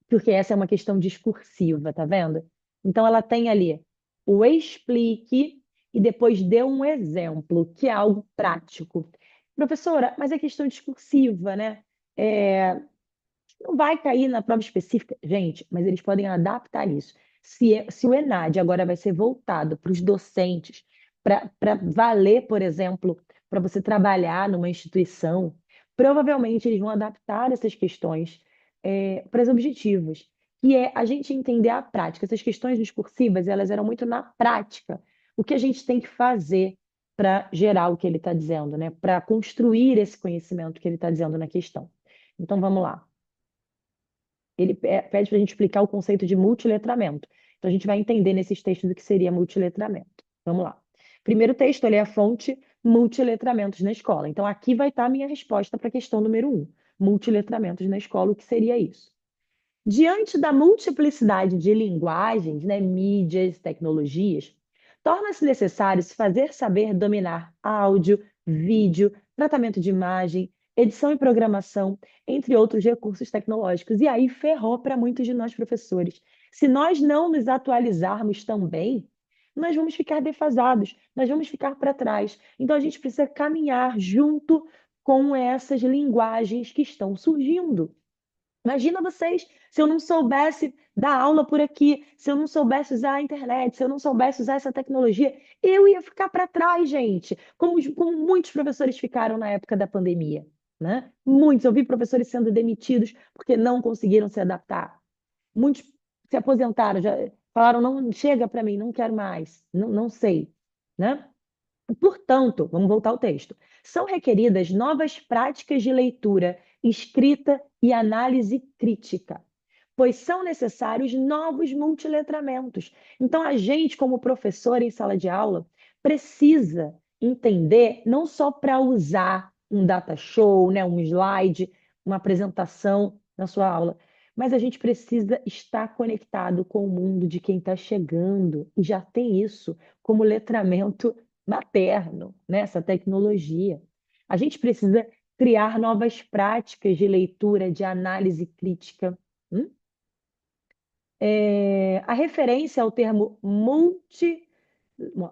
Speaker 1: porque essa é uma questão discursiva, tá vendo? Então, ela tem ali o explique e depois dê um exemplo, que é algo prático. Professora, mas é questão discursiva, né? É, não vai cair na prova específica, gente, mas eles podem adaptar isso. Se o ENAD agora vai ser voltado para os docentes, para valer, por exemplo, para você trabalhar numa instituição, provavelmente eles vão adaptar essas questões para os objetivos, que é a gente entender a prática. Essas questões discursivas, elas eram muito na prática. O que a gente tem que fazer para gerar o que ele está dizendo, né? Para construir esse conhecimento que ele está dizendo na questão. Então, vamos lá. Ele pede para a gente explicar o conceito de multiletramento. Então, a gente vai entender nesses textos o que seria multiletramento. Vamos lá. Primeiro texto, ele é a fonte multiletramentos na escola. Então, aqui vai estar a minha resposta para a questão número 1. Multiletramentos na escola, o que seria isso? Diante da multiplicidade de linguagens, né, mídias, tecnologias, torna-se necessário se fazer saber dominar áudio, vídeo, tratamento de imagem, edição e programação, entre outros recursos tecnológicos. E aí ferrou para muitos de nós professores. Se nós não nos atualizarmos também, nós vamos ficar defasados, nós vamos ficar para trás. Então a gente precisa caminhar junto com essas linguagens que estão surgindo. Imagina vocês, se eu não soubesse dar aula por aqui, se eu não soubesse usar a internet, se eu não soubesse usar essa tecnologia, eu ia ficar para trás, gente, como muitos professores ficaram na época da pandemia, né? Muitos, eu vi professores sendo demitidos porque não conseguiram se adaptar. Muitos se aposentaram, já falaram, não, chega para mim, não quero mais, não, não sei, né? Portanto, vamos voltar ao texto. São requeridas novas práticas de leitura, escrita e análise crítica, pois são necessários novos multiletramentos. Então, a gente, como professor em sala de aula, precisa entender não só para usar um data show, né, um slide, uma apresentação na sua aula, mas a gente precisa estar conectado com o mundo de quem está chegando e já tem isso como letramento materno, né? Essa tecnologia. A gente precisa criar novas práticas de leitura, de análise crítica. Hum? A referência ao termo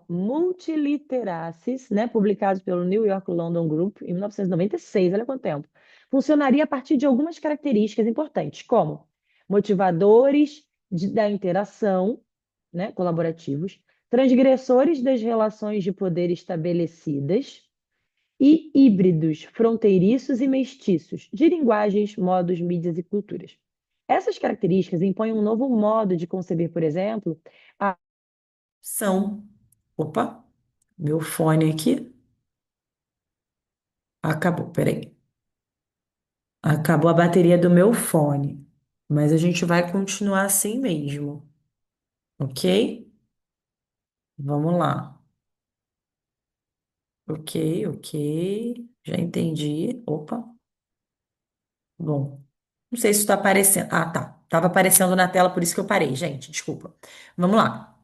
Speaker 1: multiliteracies, né, publicado pelo New York London Group em 1996, olha quanto tempo, funcionaria a partir de algumas características importantes, como motivadores da interação, né, colaborativos, transgressores das relações de poder estabelecidas e híbridos, fronteiriços e mestiços, de linguagens, modos, mídias e culturas. Essas características impõem um novo modo de conceber, por exemplo, a são. Opa, meu fone aqui acabou, peraí. Acabou a bateria do meu fone, mas a gente vai continuar assim mesmo, ok? Vamos lá. Ok, ok. Já entendi. Opa. Bom, não sei se está aparecendo. Ah, tá. Estava aparecendo na tela, por isso que eu parei, gente. Desculpa. Vamos lá.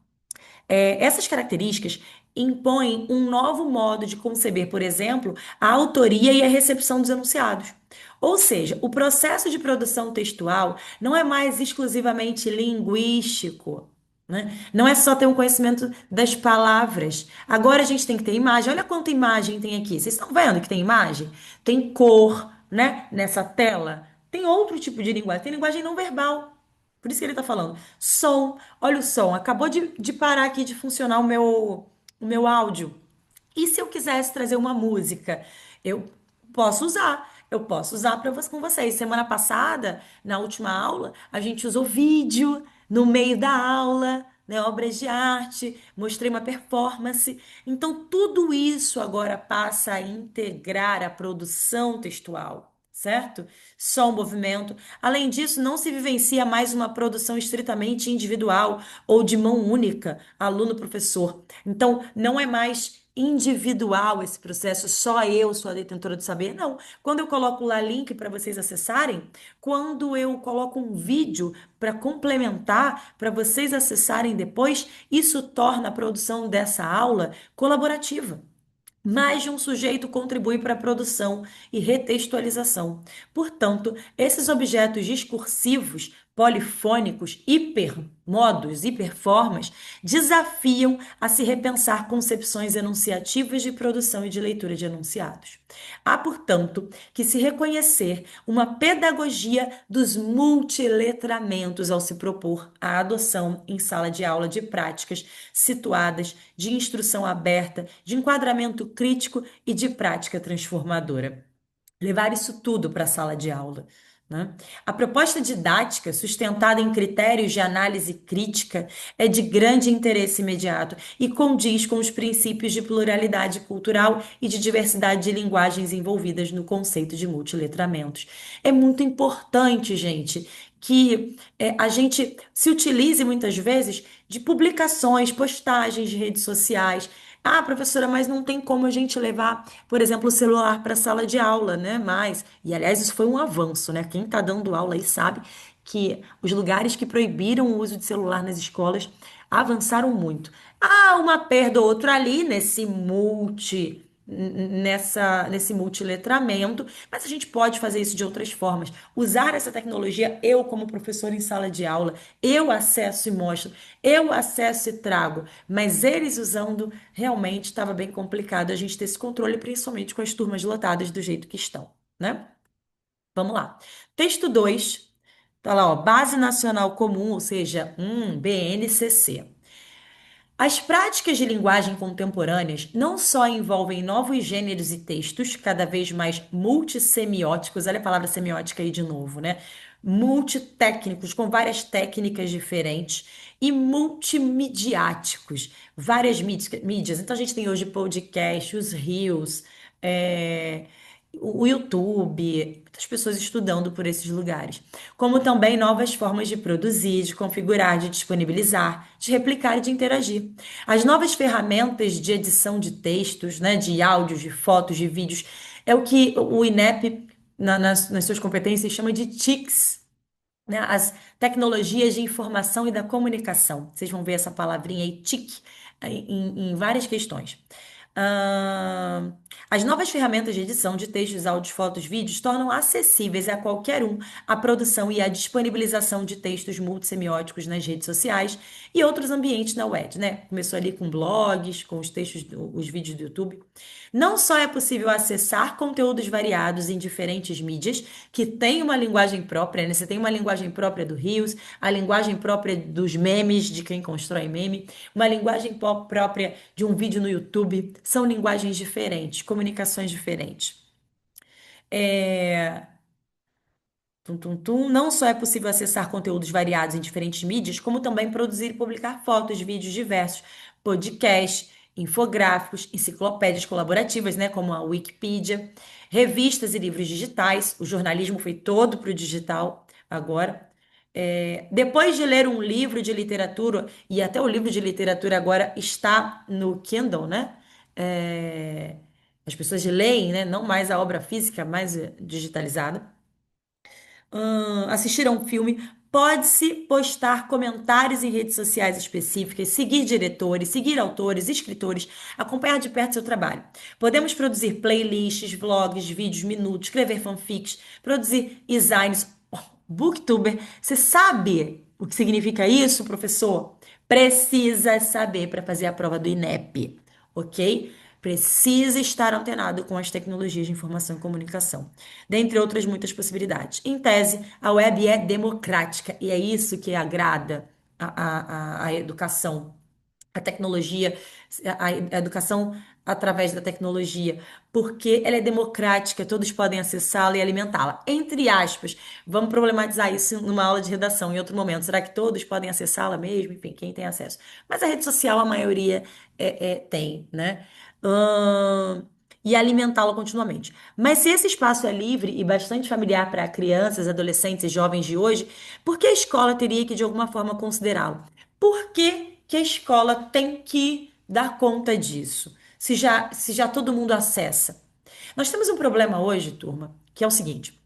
Speaker 1: Essas características impõem um novo modo de conceber, por exemplo, a autoria e a recepção dos enunciados. Ou seja, o processo de produção textual não é mais exclusivamente linguístico, né? Não é só ter um conhecimento das palavras. Agora a gente tem que ter imagem. Olha quanta imagem tem aqui. Vocês estão vendo que tem imagem? Tem cor, né? Nessa tela. Tem outro tipo de linguagem. Tem linguagem não verbal. Por isso que ele está falando. Som. Olha o som. Acabou de parar aqui de funcionar o meu áudio. E se eu quisesse trazer uma música, eu posso usar. Eu posso usar para com vocês. Semana passada, na última aula, a gente usou vídeo no meio da aula, né, obras de arte, mostrei uma performance. Então, tudo isso agora passa a integrar a produção textual, certo? Só o movimento. Além disso, não se vivencia mais uma produção estritamente individual ou de mão única, aluno-professor. Então, não é mais individual esse processo, só eu sou a detentora do saber. Não. Quando eu coloco lá link para vocês acessarem, quando eu coloco um vídeo para complementar, para vocês acessarem depois, isso torna a produção dessa aula colaborativa.
Speaker 2: mais de um sujeito contribui para a produção e retextualização. Portanto, esses objetos discursivos, polifônicos, hipermodos, hiperformas, desafiam a se repensar concepções enunciativas de produção e de leitura de enunciados. Há, portanto, que se reconhecer uma pedagogia dos multiletramentos ao se propor a adoção em sala de aula de práticas situadas de instrução aberta, de enquadramento crítico e de prática transformadora. Levar isso tudo para a sala de aula. Né? A proposta didática, sustentada em critérios de análise crítica, é de grande interesse imediato e condiz com os princípios de pluralidade cultural e de diversidade de linguagens envolvidas no conceito de multiletramentos. É muito importante, gente, que a gente se utilize muitas vezes de publicações, postagens de redes sociais. Ah, professora, mas não tem como a gente levar, por exemplo, o celular para a sala de aula, né? E aliás, isso foi um avanço, né? Quem está dando aula aí sabe que os lugares que proibiram o uso de celular nas escolas avançaram muito. Há uma perda ou outra ali nesse multiletramento, mas a gente pode fazer isso de outras formas. Usar essa tecnologia, eu como professor em sala de aula, eu acesso e mostro, eu acesso e trago, mas eles usando, realmente estava bem complicado a gente ter esse controle, principalmente com as turmas lotadas do jeito que estão, né? Vamos lá. Texto 2, tá lá, ó, Base Nacional Comum, ou seja, BNCC. As práticas de linguagem contemporâneas não só envolvem novos gêneros e textos cada vez mais multissemióticos, olha a palavra semiótica aí de novo, né? Multitécnicos, com várias técnicas diferentes, e multimediáticos, várias mídias. Então a gente tem hoje podcast, os Reels, é, o YouTube, muitas pessoas estudando por esses lugares, como também novas formas de produzir, de configurar, de disponibilizar, de replicar e de interagir. As novas ferramentas de edição de textos, né, de áudios, de fotos, de vídeos, é o que o INEP, nas suas competências, chama de TICs, né, as tecnologias de informação e da comunicação. Vocês vão ver essa palavrinha aí, TIC, em várias questões. Ah, as novas ferramentas de edição de textos, áudios, fotos, vídeos tornam acessíveis a qualquer um a produção e a disponibilização de textos multissemióticos nas redes sociais e outros ambientes na web, né? Começou ali com blogs, com os textos, os vídeos do YouTube. Não só é possível acessar conteúdos variados em diferentes mídias, que têm uma linguagem própria, né? Você tem uma linguagem própria do Reels, a linguagem própria dos memes, de quem constrói meme, uma linguagem própria de um vídeo no YouTube. São linguagens diferentes, comunicações diferentes. É, Tum, tum, tum. Não só é possível acessar conteúdos variados em diferentes mídias, como também produzir e publicar fotos, vídeos diversos, podcasts, infográficos, enciclopédias colaborativas, né, como a Wikipedia, revistas e livros digitais. O jornalismo foi todo para o digital agora. Depois de ler um livro de literatura, e até o livro de literatura agora está no Kindle, né? É, as pessoas leem, né? Não mais a obra física, mais digitalizada. Assistir a um filme, pode-se postar comentários em redes sociais específicas, seguir diretores, seguir autores, escritores, acompanhar de perto seu trabalho. Podemos produzir playlists, vlogs, vídeos, minutos, escrever fanfics, produzir designs, booktuber. Você sabe o que significa isso, professor? Precisa saber para fazer a prova do INEP, ok? Precisa estar antenado com as tecnologias de informação e comunicação, dentre outras muitas possibilidades. Em tese, a web é democrática e é isso que agrada a educação, a tecnologia, a educação através da tecnologia, porque ela é democrática, todos podem acessá-la e alimentá-la. Entre aspas, vamos problematizar isso numa aula de redação em outro momento. Será que todos podem acessá-la mesmo? Enfim, quem tem acesso. Mas a rede social, a maioria tem, né? Ahn, e alimentá-la continuamente. Mas se esse espaço é livre e bastante familiar para crianças, adolescentes e jovens de hoje, por que a escola teria que, de alguma forma, considerá-lo? Por que que a escola tem que dar conta disso? Se já todo mundo acessa. Nós temos um problema hoje, turma, que é o seguinte: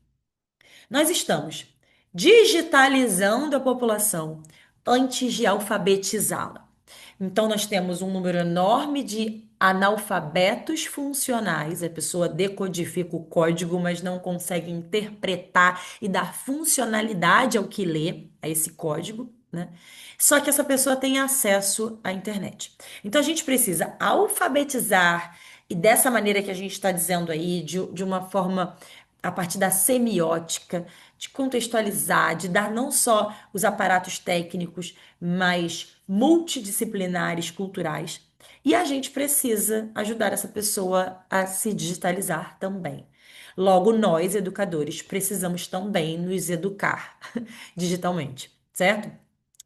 Speaker 2: nós estamos digitalizando a população antes de alfabetizá-la. Então, nós temos um número enorme de analfabetos funcionais, a pessoa decodifica o código, mas não consegue interpretar e dar funcionalidade ao que lê, a esse código, né? Só que essa pessoa tem acesso à internet. Então a gente precisa alfabetizar, e dessa maneira que a gente está dizendo aí, de uma forma a partir da semiótica, de contextualizar, de dar não só os aparatos técnicos, mas multidisciplinares, culturais. E a gente precisa ajudar essa pessoa a se digitalizar também. Logo, nós, educadores, precisamos também nos educar digitalmente, certo?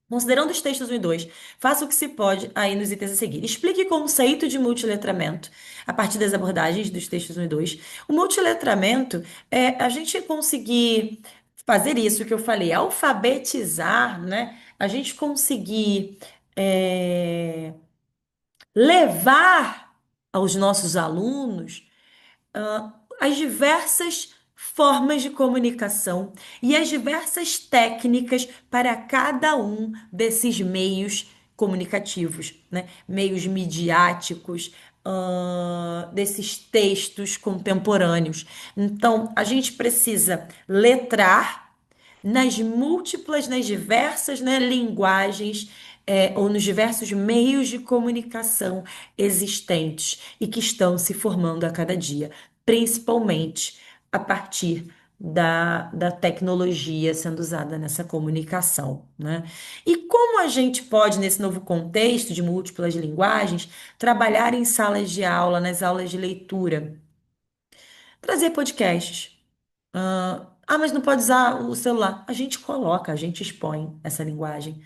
Speaker 2: Considerando os textos 1 e 2, faça o que se pode aí nos itens a seguir. Explique o conceito de multiletramento a partir das abordagens dos textos 1 e 2. O multiletramento é a gente conseguir fazer isso que eu falei, alfabetizar, né? A gente conseguir é, levar aos nossos alunos as diversas formas de comunicação e as diversas técnicas para cada um desses meios comunicativos, né? Meios midiáticos, desses textos contemporâneos. Então, a gente precisa letrar nas múltiplas, nas diversas, né, linguagens, ou nos diversos meios de comunicação existentes e que estão se formando a cada dia, principalmente a partir da tecnologia sendo usada nessa comunicação, né? E como a gente pode, nesse novo contexto de múltiplas linguagens, trabalhar em salas de aula, nas aulas de leitura, trazer podcasts. Mas não pode usar o celular. A gente coloca, a gente expõe essa linguagem.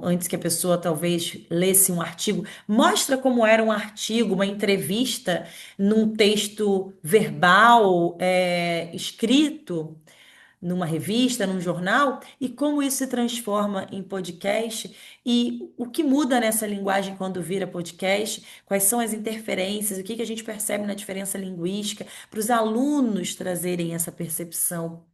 Speaker 2: Antes que a pessoa talvez lesse um artigo, mostra como era um artigo, uma entrevista num texto verbal, escrito numa revista, num jornal, e como isso se transforma em podcast e o que muda nessa linguagem quando vira podcast, quais são as interferências, o que que a gente percebe na diferença linguística, para os alunos trazerem essa percepção.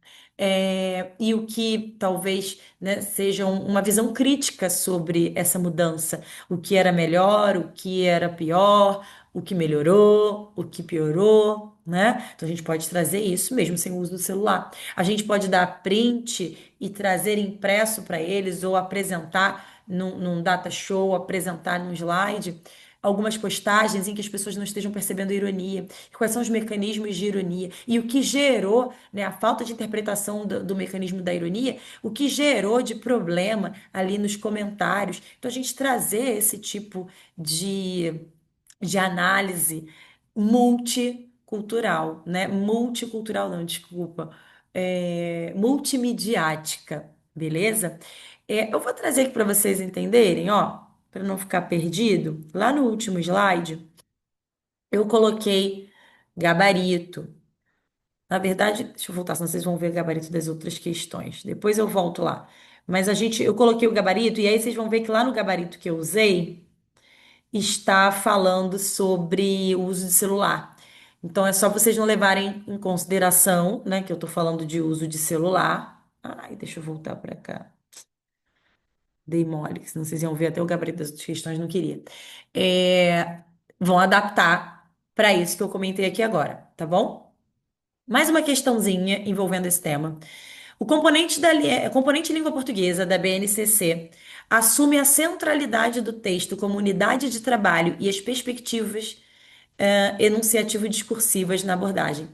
Speaker 2: E o que talvez, né, seja uma visão crítica sobre essa mudança, o que era melhor, o que era pior, o que melhorou, o que piorou, né? Então a gente pode trazer isso mesmo sem o uso do celular. A gente pode dar print e trazer impresso para eles ou apresentar num data show, apresentar num slide. Algumas postagens em que as pessoas não estejam percebendo ironia, quais são os mecanismos de ironia e o que gerou, né, a falta de interpretação do mecanismo da ironia, o que gerou de problema ali nos comentários. Então, a gente trazer esse tipo de análise multicultural, né? Multicultural, não, desculpa. Multimediática, beleza? Eu vou trazer aqui para vocês entenderem, ó, para não ficar perdido. Lá no último slide, eu coloquei gabarito. Na verdade, deixa eu voltar, senão vocês vão ver o gabarito das outras questões. Depois eu volto lá. Mas eu coloquei o gabarito, e aí vocês vão ver que lá no gabarito que eu usei, está falando sobre o uso de celular. Então é só vocês não levarem em consideração, né, que eu estou falando de uso de celular. Ai, deixa eu voltar para cá. Dei mole, que senão vocês iam ver até o gabarito das outras questões, não queria. É, Vão adaptar para isso que eu comentei aqui agora, tá bom? Mais uma questãozinha envolvendo esse tema. O componente língua portuguesa da BNCC assume a centralidade do texto como unidade de trabalho e as perspectivas enunciativo-discursivas na abordagem.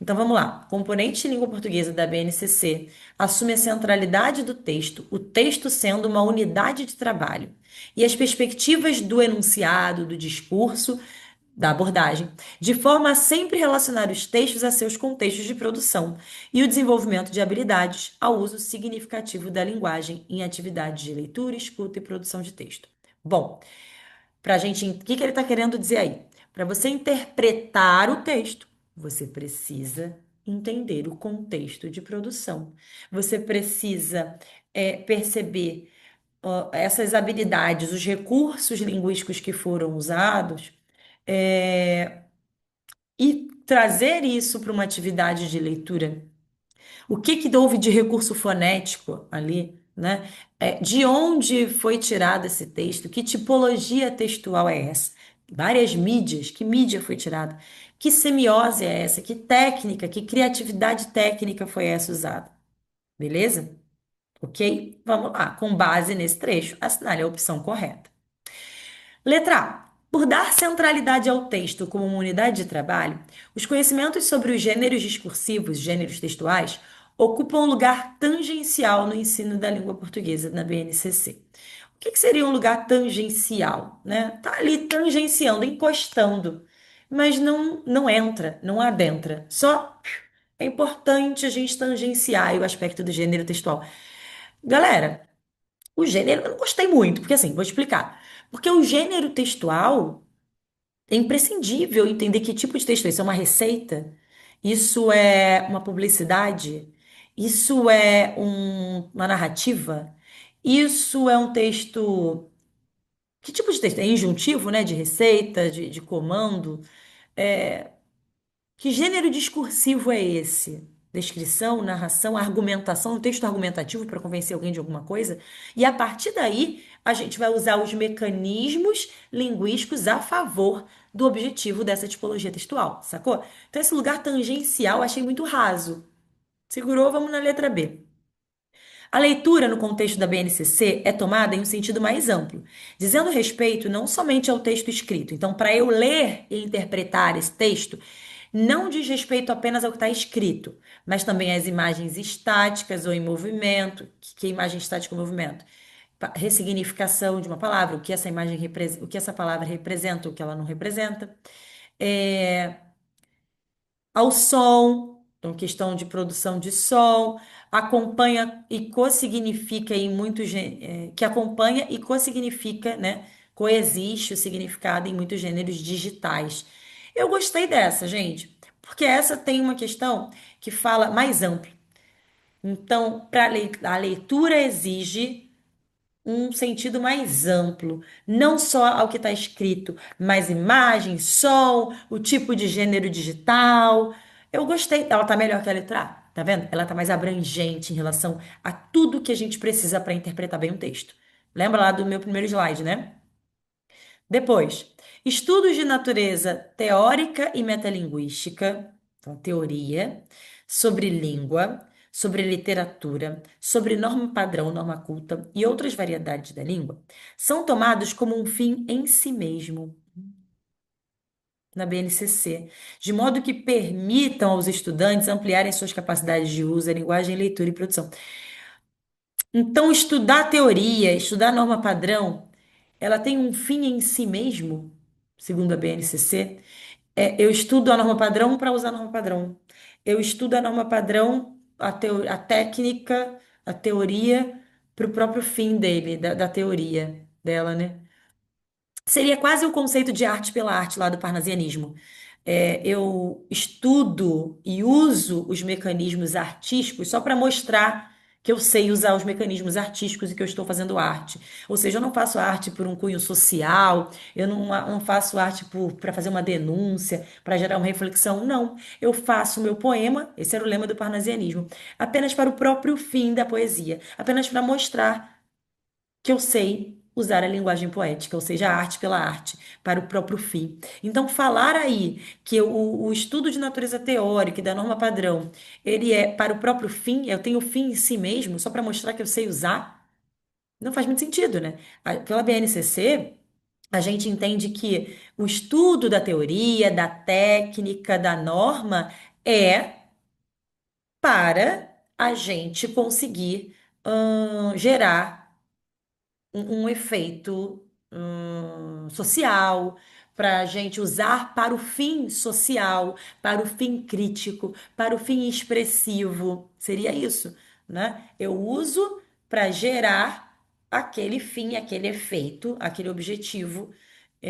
Speaker 2: Então vamos lá. Componente língua portuguesa da BNCC assume a centralidade do texto, o texto sendo uma unidade de trabalho, e as perspectivas do enunciado, do discurso, da abordagem, de forma a sempre relacionar os textos a seus contextos de produção e o desenvolvimento de habilidades ao uso significativo da linguagem em atividades de leitura, escuta e produção de texto. Bom, para a gente, o que que ele está querendo dizer aí? Para você interpretar o texto, você precisa entender o contexto de produção. Você precisa perceber essas habilidades, os recursos linguísticos que foram usados, é, e trazer isso para uma atividade de leitura. O que que houve de recurso fonético ali, né? De onde foi tirado esse texto? Que tipologia textual é essa? várias mídias. Que mídia foi tirada? Que semiose é essa? Que técnica, que criatividade técnica foi essa usada? Beleza? Ok? Vamos lá. Com base nesse trecho, assinale a opção correta. Letra A. Por dar centralidade ao texto como uma unidade de trabalho, os conhecimentos sobre os gêneros discursivos, gêneros textuais, ocupam um lugar tangencial no ensino da língua portuguesa na BNCC. O que seria um lugar tangencial, né? Tá ali tangenciando, encostando, mas não entra, não adentra. Só é importante a gente tangenciar o aspecto do gênero textual. Galera, o gênero eu não gostei muito, porque assim, vou explicar. Porque o gênero textual é imprescindível entender que tipo de texto é isso. É uma receita? Isso é uma publicidade? Isso é uma narrativa? Isso é um texto. Que tipo de texto? É injuntivo, né? De receita, de comando? Que gênero discursivo é esse? Descrição, narração, argumentação, um texto argumentativo para convencer alguém de alguma coisa? E a partir daí, a gente vai usar os mecanismos linguísticos a favor do objetivo dessa tipologia textual, sacou? Então, esse lugar tangencial eu achei muito raso. Segurou, vamos na letra B. A leitura no contexto da BNCC é tomada em um sentido mais amplo, dizendo respeito não somente ao texto escrito. Então, para eu ler e interpretar esse texto, não diz respeito apenas ao que está escrito, mas também às imagens estáticas ou em movimento. Que é imagem estática ou movimento? Ressignificação de uma palavra, o que essa imagem o que essa palavra representa, o que ela não representa. É, ao som, então questão de produção de som, acompanha e co-significa em muitos que acompanha e co-significa, né? Coexiste o significado em muitos gêneros digitais. Eu gostei dessa, gente, porque essa tem uma questão que fala mais amplo. Então, a leitura exige um sentido mais amplo, não só ao que está escrito, mas imagem, som, o tipo de gênero digital. Eu gostei, ela tá melhor que a letra A, tá vendo? Ela tá mais abrangente em relação a tudo que a gente precisa para interpretar bem um texto. Lembra lá do meu primeiro slide, né? Depois, estudos de natureza teórica e metalinguística, então teoria, sobre língua, sobre literatura, sobre norma padrão, norma culta e outras variedades da língua, são tomados como um fim em si mesmo na BNCC, de modo que permitam aos estudantes ampliarem suas capacidades de uso da linguagem, leitura e produção. Então, estudar teoria, estudar norma padrão, ela tem um fim em si mesmo, segundo a BNCC. Eu estudo a norma padrão para usar a norma padrão. Eu estudo a norma padrão, a técnica, a teoria, para o próprio fim dele, da teoria dela, né? Seria quase o conceito de arte pela arte lá do parnasianismo. Eu estudo e uso os mecanismos artísticos só para mostrar que eu sei usar os mecanismos artísticos e que eu estou fazendo arte. Ou seja, eu não faço arte por um cunho social, eu não faço arte para fazer uma denúncia, para gerar uma reflexão. Não. Eu faço o meu poema, esse era o lema do parnasianismo, apenas para o próprio fim da poesia, apenas para mostrar que eu sei usar a linguagem poética, ou seja, a arte pela arte, para o próprio fim. Então, falar aí que o estudo de natureza teórica e da norma padrão, ele é para o próprio fim, eu tenho o fim em si mesmo, só para mostrar que eu sei usar, não faz muito sentido, né? Pela BNCC, a gente entende que o estudo da teoria, da técnica, da norma é para a gente conseguir gerar um efeito social, para a gente usar para o fim social, para o fim crítico, para o fim expressivo. Seria isso, né? Eu uso para gerar aquele fim, aquele efeito, aquele objetivo.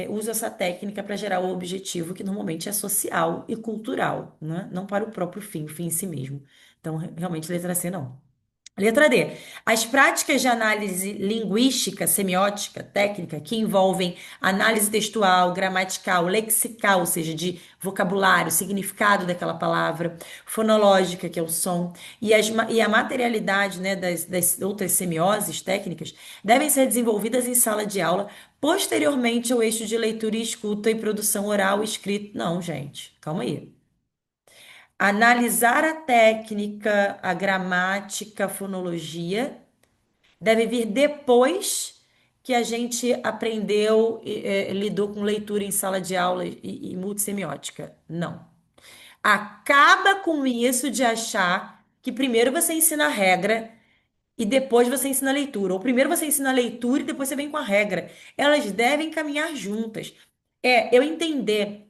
Speaker 2: Uso essa técnica para gerar o objetivo que normalmente é social e cultural, né? Não para o próprio fim, o fim em si mesmo. Então, realmente, letra C não. Letra D. As práticas de análise linguística, semiótica, técnica, que envolvem análise textual, gramatical, lexical, ou seja, de vocabulário, significado daquela palavra, fonológica, que é o som, e a materialidade, né, das outras semioses técnicas, devem ser desenvolvidas em sala de aula, posteriormente ao eixo de leitura e escuta e produção oral e escrita. Não, gente, calma aí. Analisar a técnica, a gramática, a fonologia, deve vir depois que a gente aprendeu e lidou com leitura em sala de aula e multissemiótica. Não. Acaba com isso de achar que primeiro você ensina a regra e depois você ensina a leitura. Ou primeiro você ensina a leitura e depois você vem com a regra. Elas devem caminhar juntas. Eu entender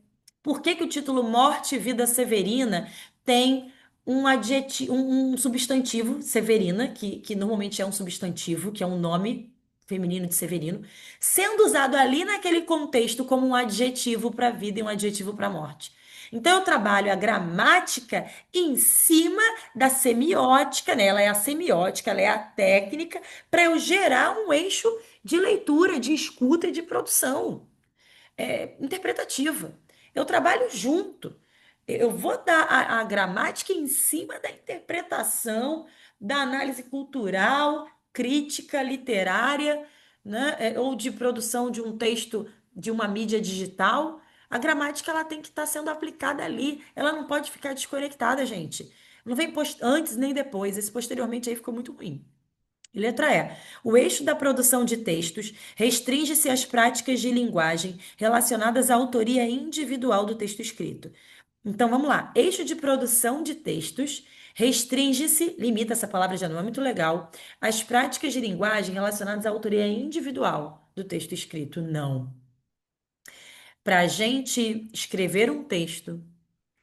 Speaker 2: por que que o título Morte e Vida Severina tem um adjetivo, um substantivo, Severina, que normalmente é um substantivo, que é um nome feminino de Severino, sendo usado ali naquele contexto como um adjetivo para a vida e um adjetivo para a morte. Então, eu trabalho a gramática em cima da semiótica, né? Ela é a semiótica, ela é a técnica para eu gerar um eixo de leitura, de escuta e de produção interpretativa. Eu trabalho junto. Eu vou dar a gramática em cima da interpretação, da análise cultural, crítica, literária, né? Ou de produção de um texto de uma mídia digital. A gramática ela tem que estar sendo aplicada ali. Ela não pode ficar desconectada, gente. Não vem antes nem depois. Esse posteriormente aí ficou muito ruim. Letra E. O eixo da produção de textos restringe-se às práticas de linguagem relacionadas à autoria individual do texto escrito. Então, vamos lá. Eixo de produção de textos restringe-se, limita, essa palavra já não é muito legal, às práticas de linguagem relacionadas à autoria individual do texto escrito. Não. Para a gente escrever um texto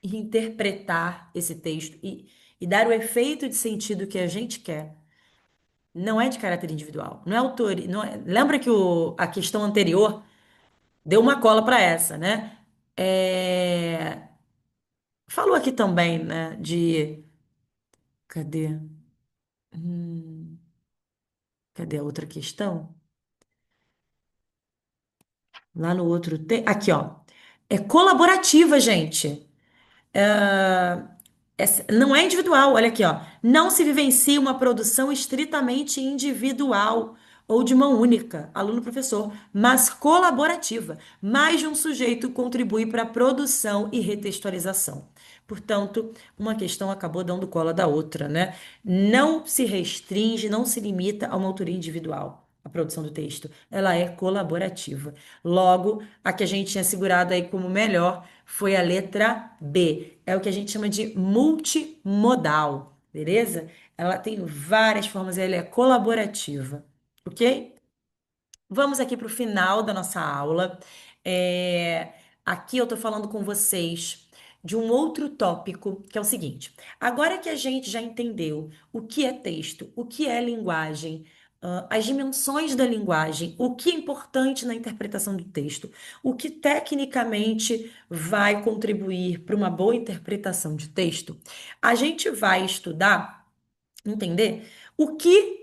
Speaker 2: e interpretar esse texto e dar o efeito de sentido que a gente quer não é de caráter individual. Não é autor. Lembra que a questão anterior deu uma cola para essa, né? É, falou aqui também, né? De. Cadê? Hum, cadê a outra questão? Lá no outro. Aqui, ó. É colaborativa, gente. Não é individual, olha aqui, ó. Não se vivencia uma produção estritamente individual ou de mão única, aluno-professor, mas colaborativa. Mais de um sujeito contribui para a produção e retextualização. Portanto, uma questão acabou dando cola da outra, né? Não se restringe, não se limita a uma autoria individual. A produção do texto, ela é colaborativa. Logo, a que a gente tinha segurado aí como melhor foi a letra B. É o que a gente chama de multimodal, beleza? Ela tem várias formas, ela é colaborativa, ok? Vamos aqui para o final da nossa aula. É, Aqui eu estou falando com vocês de um outro tópico, que é o seguinte: agora que a gente já entendeu o que é texto, o que é linguagem, as dimensões da linguagem, o que é importante na interpretação do texto, o que tecnicamente vai contribuir para uma boa interpretação de texto, a gente vai estudar, entender o que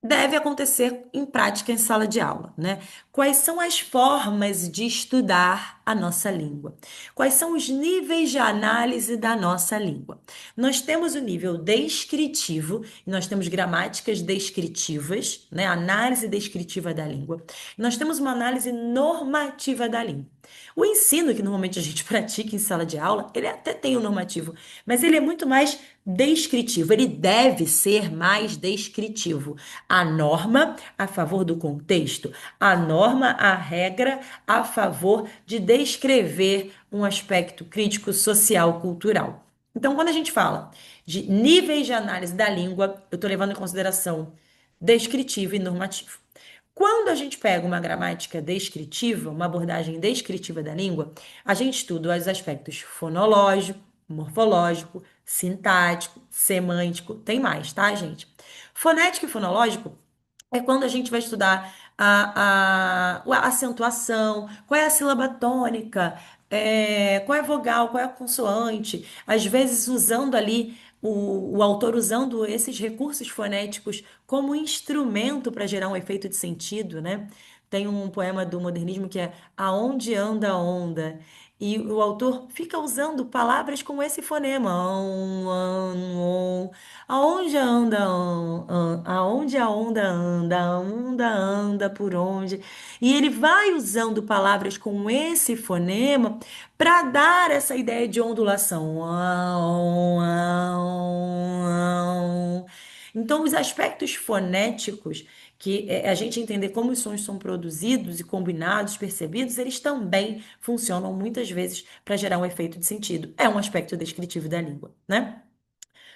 Speaker 2: deve acontecer em prática em sala de aula, né? Quais são as formas de estudar a nossa língua? Quais são os níveis de análise da nossa língua? Nós temos o nível descritivo, e nós temos gramáticas descritivas, né? Análise descritiva da língua. Nós temos uma análise normativa da língua. O ensino que normalmente a gente pratica em sala de aula, ele até tem o normativo, mas ele é muito mais descritivo, ele deve ser mais descritivo. A norma a favor do contexto, a norma, a regra a favor de descrever um aspecto crítico, social, cultural. Então, quando a gente fala de níveis de análise da língua, eu estou levando em consideração descritivo e normativo. Quando a gente pega uma gramática descritiva, uma abordagem descritiva da língua, a gente estuda os aspectos fonológico, morfológico, sintático, semântico, tem mais, tá, gente? Fonético e fonológico é quando a gente vai estudar a acentuação, qual é a sílaba tônica, qual é a vogal, qual é a consoante, às vezes usando ali. o autor usando esses recursos fonéticos como instrumento para gerar um efeito de sentido, né? Tem um poema do modernismo que é Aonde anda a onda? E o autor fica usando palavras com esse fonema. Aonde anda, aonde a onda, a onda anda por onde. E ele vai usando palavras com esse fonema para dar essa ideia de ondulação. Então, os aspectos fonéticos, que é a gente entender como os sons são produzidos e combinados, percebidos, eles também funcionam muitas vezes para gerar um efeito de sentido. É um aspecto descritivo da língua, né?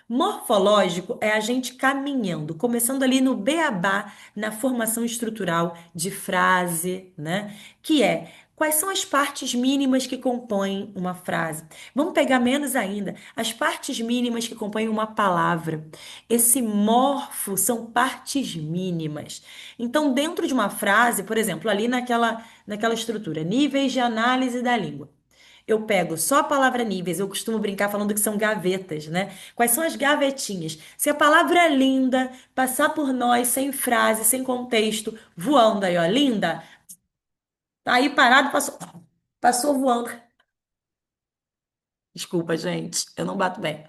Speaker 2: Morfológico é a gente caminhando, começando ali no beabá, na formação estrutural de frase, né? Que é quais são as partes mínimas que compõem uma frase. Vamos pegar menos ainda, as partes mínimas que compõem uma palavra. Esse morfo são partes mínimas. Então, dentro de uma frase, por exemplo, ali naquela estrutura, níveis de análise da língua. Eu pego só a palavra níveis, eu costumo brincar falando que são gavetas, né? Quais são as gavetinhas? Se a palavra é linda, passar por nós sem frase, sem contexto, voando aí, ó, linda, tá aí parado, passou voando. Desculpa, gente, eu não bato bem.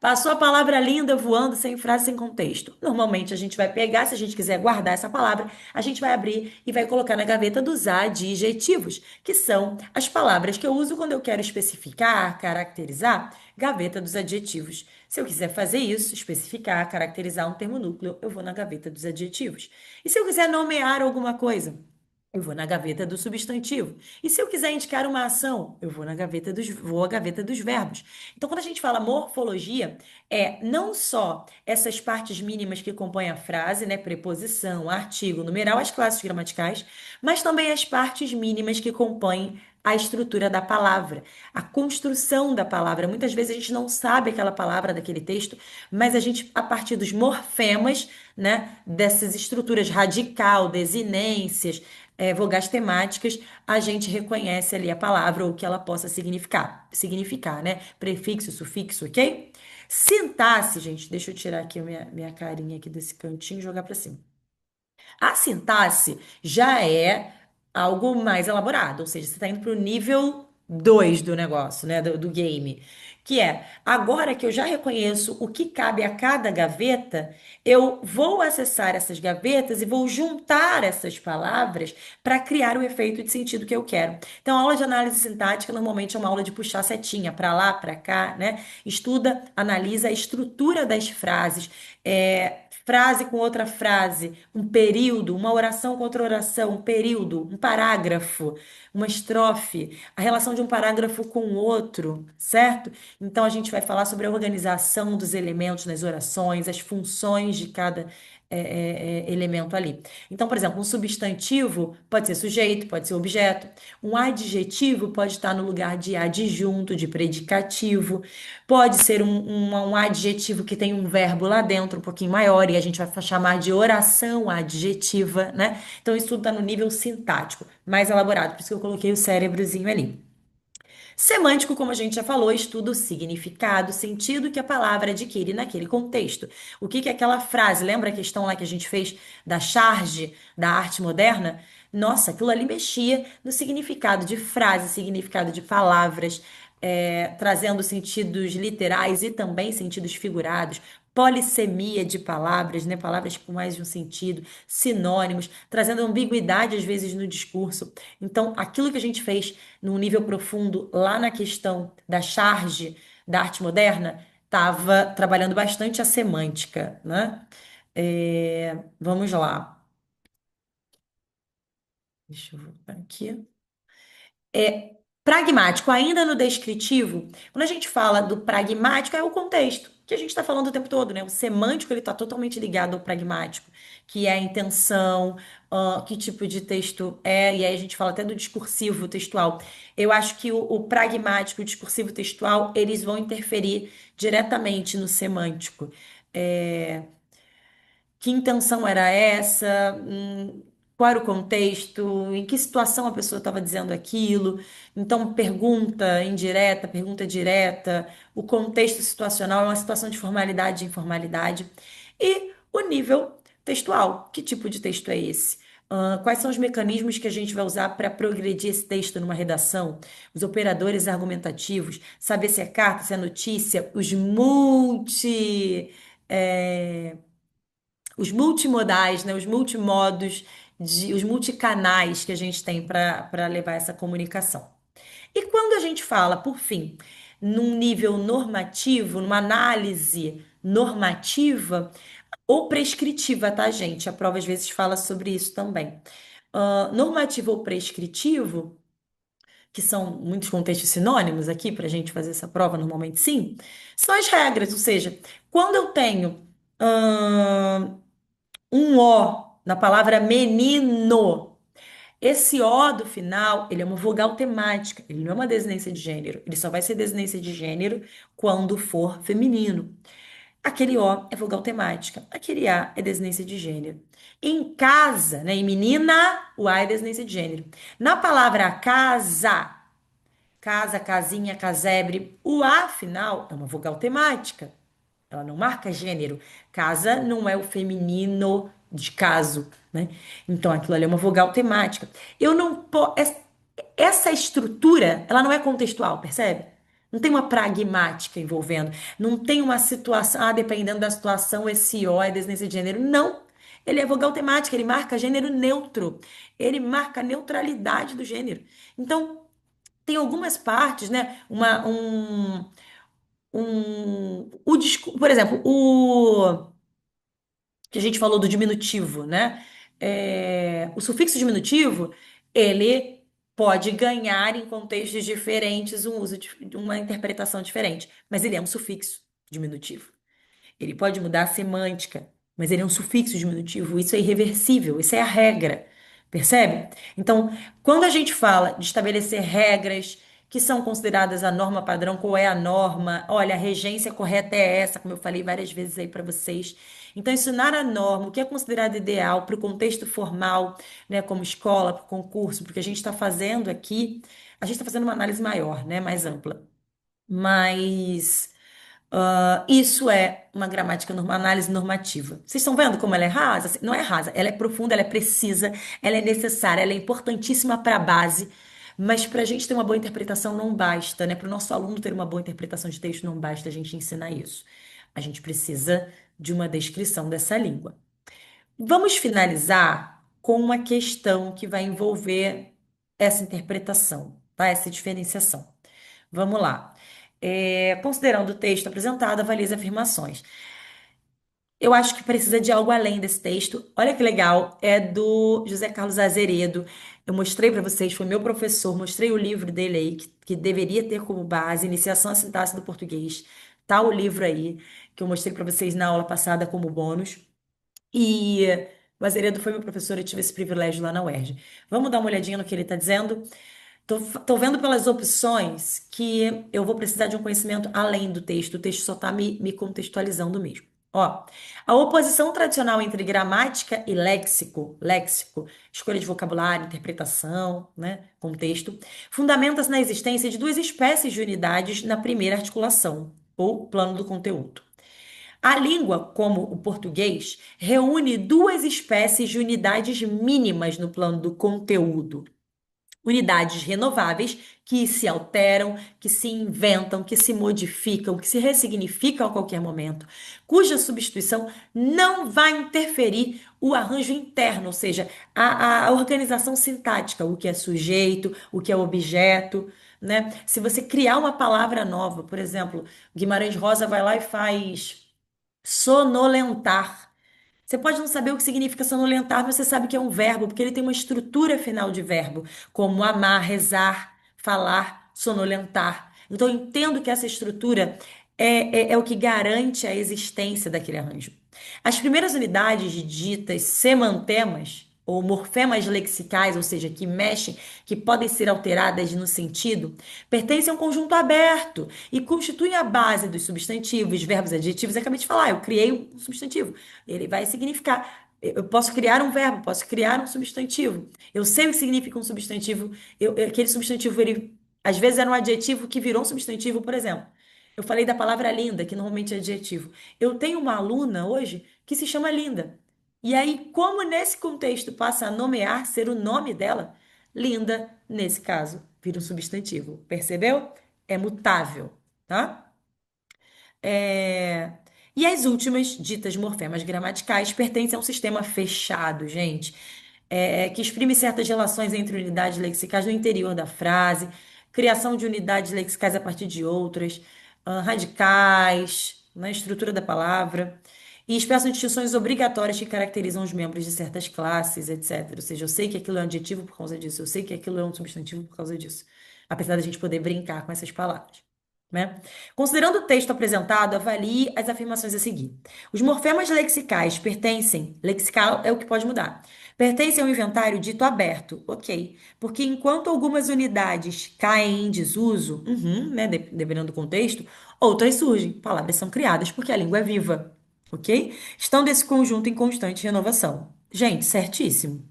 Speaker 2: Passou a palavra linda voando sem frase, sem contexto. Normalmente a gente vai pegar, se a gente quiser guardar essa palavra, a gente vai abrir e vai colocar na gaveta dos adjetivos, que são as palavras que eu uso quando eu quero especificar, caracterizar, gaveta dos adjetivos. Se eu quiser fazer isso, especificar, caracterizar um termo núcleo, eu vou na gaveta dos adjetivos. E se eu quiser nomear alguma coisa? Eu vou na gaveta do substantivo. E se eu quiser indicar uma ação, eu vou à gaveta dos verbos. Então, quando a gente fala morfologia, é não só essas partes mínimas que compõem a frase, né, preposição, artigo, numeral, as classes gramaticais, mas também as partes mínimas que compõem a estrutura da palavra, a construção da palavra. Muitas vezes a gente não sabe aquela palavra daquele texto, mas a gente, a partir dos morfemas, né, dessas estruturas radical, desinências, vogais temáticas, a gente reconhece ali a palavra ou o que ela possa significar, né? Prefixo, sufixo, ok? Sintaxe, gente, deixa eu tirar aqui a minha carinha aqui desse cantinho e jogar para cima. A sintaxe já é algo mais elaborado, ou seja, você está indo para o nível 2 do negócio, né, do game, que é, agora que eu já reconheço o que cabe a cada gaveta, eu vou acessar essas gavetas e vou juntar essas palavras para criar o efeito de sentido que eu quero. Então, a aula de análise sintática normalmente é uma aula de puxar setinha para lá, para cá, né? Estuda, analisa a estrutura das frases, frase com outra frase, um período, uma oração com outra oração, um período, um parágrafo, uma estrofe, a relação de um parágrafo com o outro, certo? Então a gente vai falar sobre a organização dos elementos nas orações, as funções de cada elemento ali. Então, por exemplo, um substantivo pode ser sujeito, pode ser objeto. Um adjetivo pode estar no lugar de adjunto, de predicativo. Pode ser um adjetivo que tem um verbo lá dentro, um pouquinho maior, e a gente vai chamar de oração adjetiva, né? Então, isso tudo está no nível sintático, mais elaborado, por isso que eu coloquei o cérebrozinho ali. Semântico, como a gente já falou, estuda o significado, o sentido que a palavra adquire naquele contexto. O que que é aquela frase? Lembra a questão lá que a gente fez da charge da arte moderna? Nossa, aquilo ali mexia no significado de frase, significado de palavras, trazendo sentidos literais e também sentidos figurados. Polissemia de palavras, né? Palavras com mais de um sentido, sinônimos, trazendo ambiguidade às vezes no discurso. Então, aquilo que a gente fez num nível profundo lá na questão da charge da arte moderna, estava trabalhando bastante a semântica, né? Vamos lá. Deixa eu voltar aqui. Pragmático, ainda no descritivo, quando a gente fala do pragmático, é o contexto, que a gente está falando o tempo todo, né? O semântico, ele está totalmente ligado ao pragmático, que é a intenção, que tipo de texto é, e aí a gente fala até do discursivo textual. Eu acho que o pragmático e o discursivo textual, eles vão interferir diretamente no semântico. Que intenção era essa? qual era o contexto, em que situação a pessoa estava dizendo aquilo. Então, pergunta indireta, pergunta direta, o contexto situacional é uma situação de formalidade e informalidade. E o nível textual, que tipo de texto é esse? Quais são os mecanismos que a gente vai usar para progredir esse texto numa redação? Os operadores argumentativos, saber se é carta, se é notícia, eh, os multimodais, né, os multimodos, os multicanais que a gente tem para levar essa comunicação. E quando a gente fala, por fim, num nível normativo, numa análise normativa ou prescritiva, tá, gente? A prova às vezes fala sobre isso também. Normativo ou prescritivo, que são muitos contextos sinônimos aqui para a gente fazer essa prova, normalmente sim, são as regras, ou seja, quando eu tenho um O na palavra menino. Esse O do final, ele é uma vogal temática, ele não é uma desinência de gênero. Ele só vai ser desinência de gênero quando for feminino. Aquele O é vogal temática, aquele A é desinência de gênero. Em casa, né, em menina, o A é desinência de gênero. Na palavra casa, casa, casinha, casebre, o A final é uma vogal temática. Ela não marca gênero. Casa não é o feminino de caso, né? Então aquilo ali é uma vogal temática. Eu não po- es- Essa estrutura, ela não é contextual, percebe? Não tem uma pragmática envolvendo, não tem uma situação, dependendo da situação, esse O é desinência de gênero. Não. Ele é vogal temática, ele marca gênero neutro. Ele marca a neutralidade do gênero. Então, tem algumas partes, né? Por exemplo, o que a gente falou do diminutivo, né? O sufixo diminutivo, ele pode ganhar em contextos diferentes uma interpretação diferente, mas ele é um sufixo diminutivo. Ele pode mudar a semântica, mas ele é um sufixo diminutivo. Isso é irreversível, isso é a regra. Percebe? Então, quando a gente fala de estabelecer regras que são consideradas a norma padrão, qual é a norma? Olha, a regência correta é essa, como eu falei várias vezes aí para vocês. Então, ensinar a norma, o que é considerado ideal para o contexto formal, né, como escola, para o concurso, porque a gente está fazendo aqui, a gente está fazendo uma análise maior, né, mais ampla. Mas isso é uma uma análise normativa. Vocês estão vendo como ela é rasa? Assim, não é rasa, ela é profunda, ela é precisa, ela é necessária, ela é importantíssima para a base, mas para a gente ter uma boa interpretação não basta, né? Para o nosso aluno ter uma boa interpretação de texto não basta a gente ensinar isso. A gente precisa de uma descrição dessa língua. Vamos finalizar com uma questão que vai envolver essa interpretação, tá? Essa diferenciação. Vamos lá. Considerando o texto apresentado, avalie as afirmações. Eu acho que precisa de algo além desse texto. Olha que legal, é do José Carlos Azeredo. Eu mostrei para vocês, foi meu professor, mostrei o livro dele aí, que deveria ter como base Iniciação à Sintaxe do Português. Tá o livro aí, que eu mostrei para vocês na aula passada como bônus. E o Azeredo foi meu professor, eu tive esse privilégio lá na UERJ. Vamos dar uma olhadinha no que ele está dizendo? Tô vendo pelas opções que eu vou precisar de um conhecimento além do texto. O texto só está me contextualizando mesmo. Ó, a oposição tradicional entre gramática e léxico, escolha de vocabulário, interpretação, né, contexto, fundamenta-se na existência de duas espécies de unidades na primeira articulação, ou plano do conteúdo. A língua, como o português, reúne duas espécies de unidades mínimas no plano do conteúdo. Unidades renováveis que se alteram, que se inventam, que se modificam, que se ressignificam a qualquer momento, cuja substituição não vai interferir o arranjo interno, ou seja, a organização sintática, o que é sujeito, o que é objeto, né? Se você criar uma palavra nova, por exemplo, Guimarães Rosa vai lá e faz sonolentar. Você pode não saber o que significa sonolentar, mas você sabe que é um verbo, porque ele tem uma estrutura final de verbo, como amar, rezar, falar, sonolentar. Então, eu entendo que essa estrutura é o que garante a existência daquele arranjo. As primeiras unidades ditas semantemas, ou morfemas lexicais, ou seja, que mexem, que podem ser alteradas no sentido, pertencem a um conjunto aberto e constituem a base dos substantivos, verbos, adjetivos. Eu acabei de falar, eu criei um substantivo. Ele vai significar. Eu posso criar um verbo, posso criar um substantivo. Eu sei o que significa um substantivo. Aquele substantivo, ele às vezes era um adjetivo que virou um substantivo, por exemplo. Eu falei da palavra linda, que normalmente é adjetivo. Eu tenho uma aluna hoje que se chama Linda. E aí, como nesse contexto passa a nomear, ser o nome dela, Linda, nesse caso, vira um substantivo. Percebeu? É mutável, tá? É, E as últimas, ditas morfemas gramaticais, pertencem a um sistema fechado, gente, que exprime certas relações entre unidades lexicais no interior da frase, criação de unidades lexicais a partir de outras, radicais, na estrutura da palavra, e expressam distinções obrigatórias que caracterizam os membros de certas classes, etc. Ou seja, eu sei que aquilo é um adjetivo por causa disso, eu sei que aquilo é um substantivo por causa disso, apesar da gente poder brincar com essas palavras, né? Considerando o texto apresentado, avalie as afirmações a seguir. Os morfemas lexicais pertencem, lexical é o que pode mudar, pertencem ao inventário dito aberto, ok, porque enquanto algumas unidades caem em desuso, né, dependendo do contexto, outras surgem, palavras são criadas porque a língua é viva, ok? Estão desse conjunto em constante renovação. Gente, certíssimo.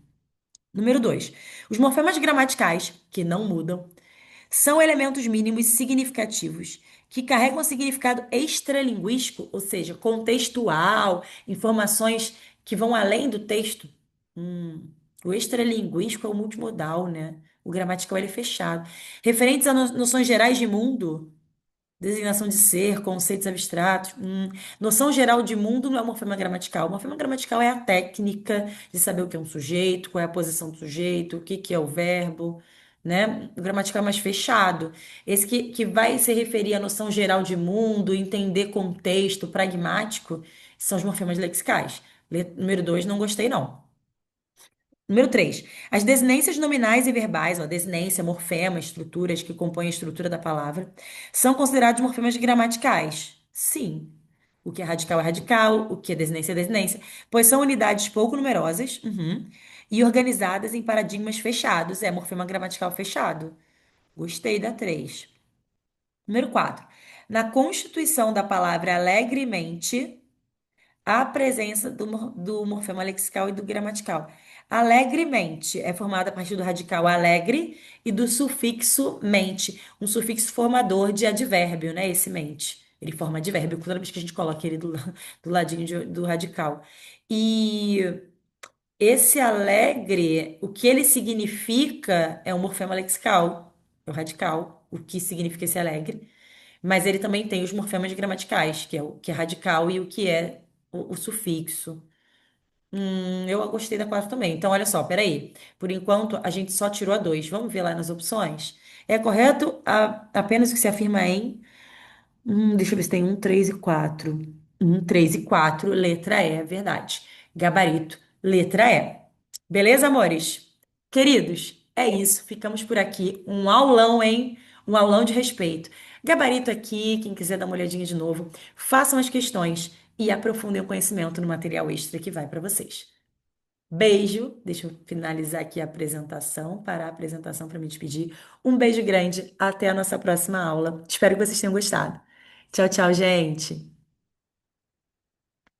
Speaker 2: Número 2. Os morfemas gramaticais, que não mudam, são elementos mínimos significativos que carregam significado extralinguístico, ou seja, contextual, informações que vão além do texto. Hum, O extralinguístico é o multimodal, né? O gramatical ele é fechado. Referentes a noções gerais de mundo, designação de ser, conceitos abstratos. Noção geral de mundo não é uma morfema gramatical. Uma morfema gramatical é a técnica de saber o que é um sujeito, qual é a posição do sujeito, o que que é o verbo, né? O gramatical é mais fechado. Esse que vai se referir à noção geral de mundo, entender contexto, pragmático, são os morfemas lexicais. Número 2, não gostei, não. Número 3. As desinências nominais e verbais, ó, desinência, morfema, estruturas que compõem a estrutura da palavra, são considerados morfemas gramaticais. Sim. O que é radical, o que é desinência, pois são unidades pouco numerosas, e organizadas em paradigmas fechados. É morfema gramatical fechado. Gostei da 3. Número 4. Na constituição da palavra alegremente, a presença do morfema lexical e do gramatical. Alegremente é formada a partir do radical alegre e do sufixo mente, um sufixo formador de advérbio, né? Esse mente. Ele forma advérbio toda vez que a gente coloca ele do ladinho do radical. E esse alegre, o que ele significa é um morfema lexical, é o radical, o que significa esse alegre. Mas ele também tem os morfemas gramaticais, que é o que é radical e o que é o sufixo. Eu gostei da 4 também. Então, olha só, peraí. Por enquanto, a gente só tirou a 2. Vamos ver lá nas opções? É correto apenas o que se afirma em. Deixa eu ver se tem 3 e 4. 3 e 4, letra E, verdade. Gabarito, letra E. Beleza, amores? Queridos, é isso. Ficamos por aqui. Um aulão, hein? Um aulão de respeito. Gabarito aqui, quem quiser dar uma olhadinha de novo, façam as questões e aprofundem o conhecimento no material extra que vai para vocês. Beijo. Deixa eu finalizar aqui a apresentação, parar a apresentação para me despedir. Um beijo grande. Até a nossa próxima aula. Espero que vocês tenham gostado. Tchau, tchau, gente.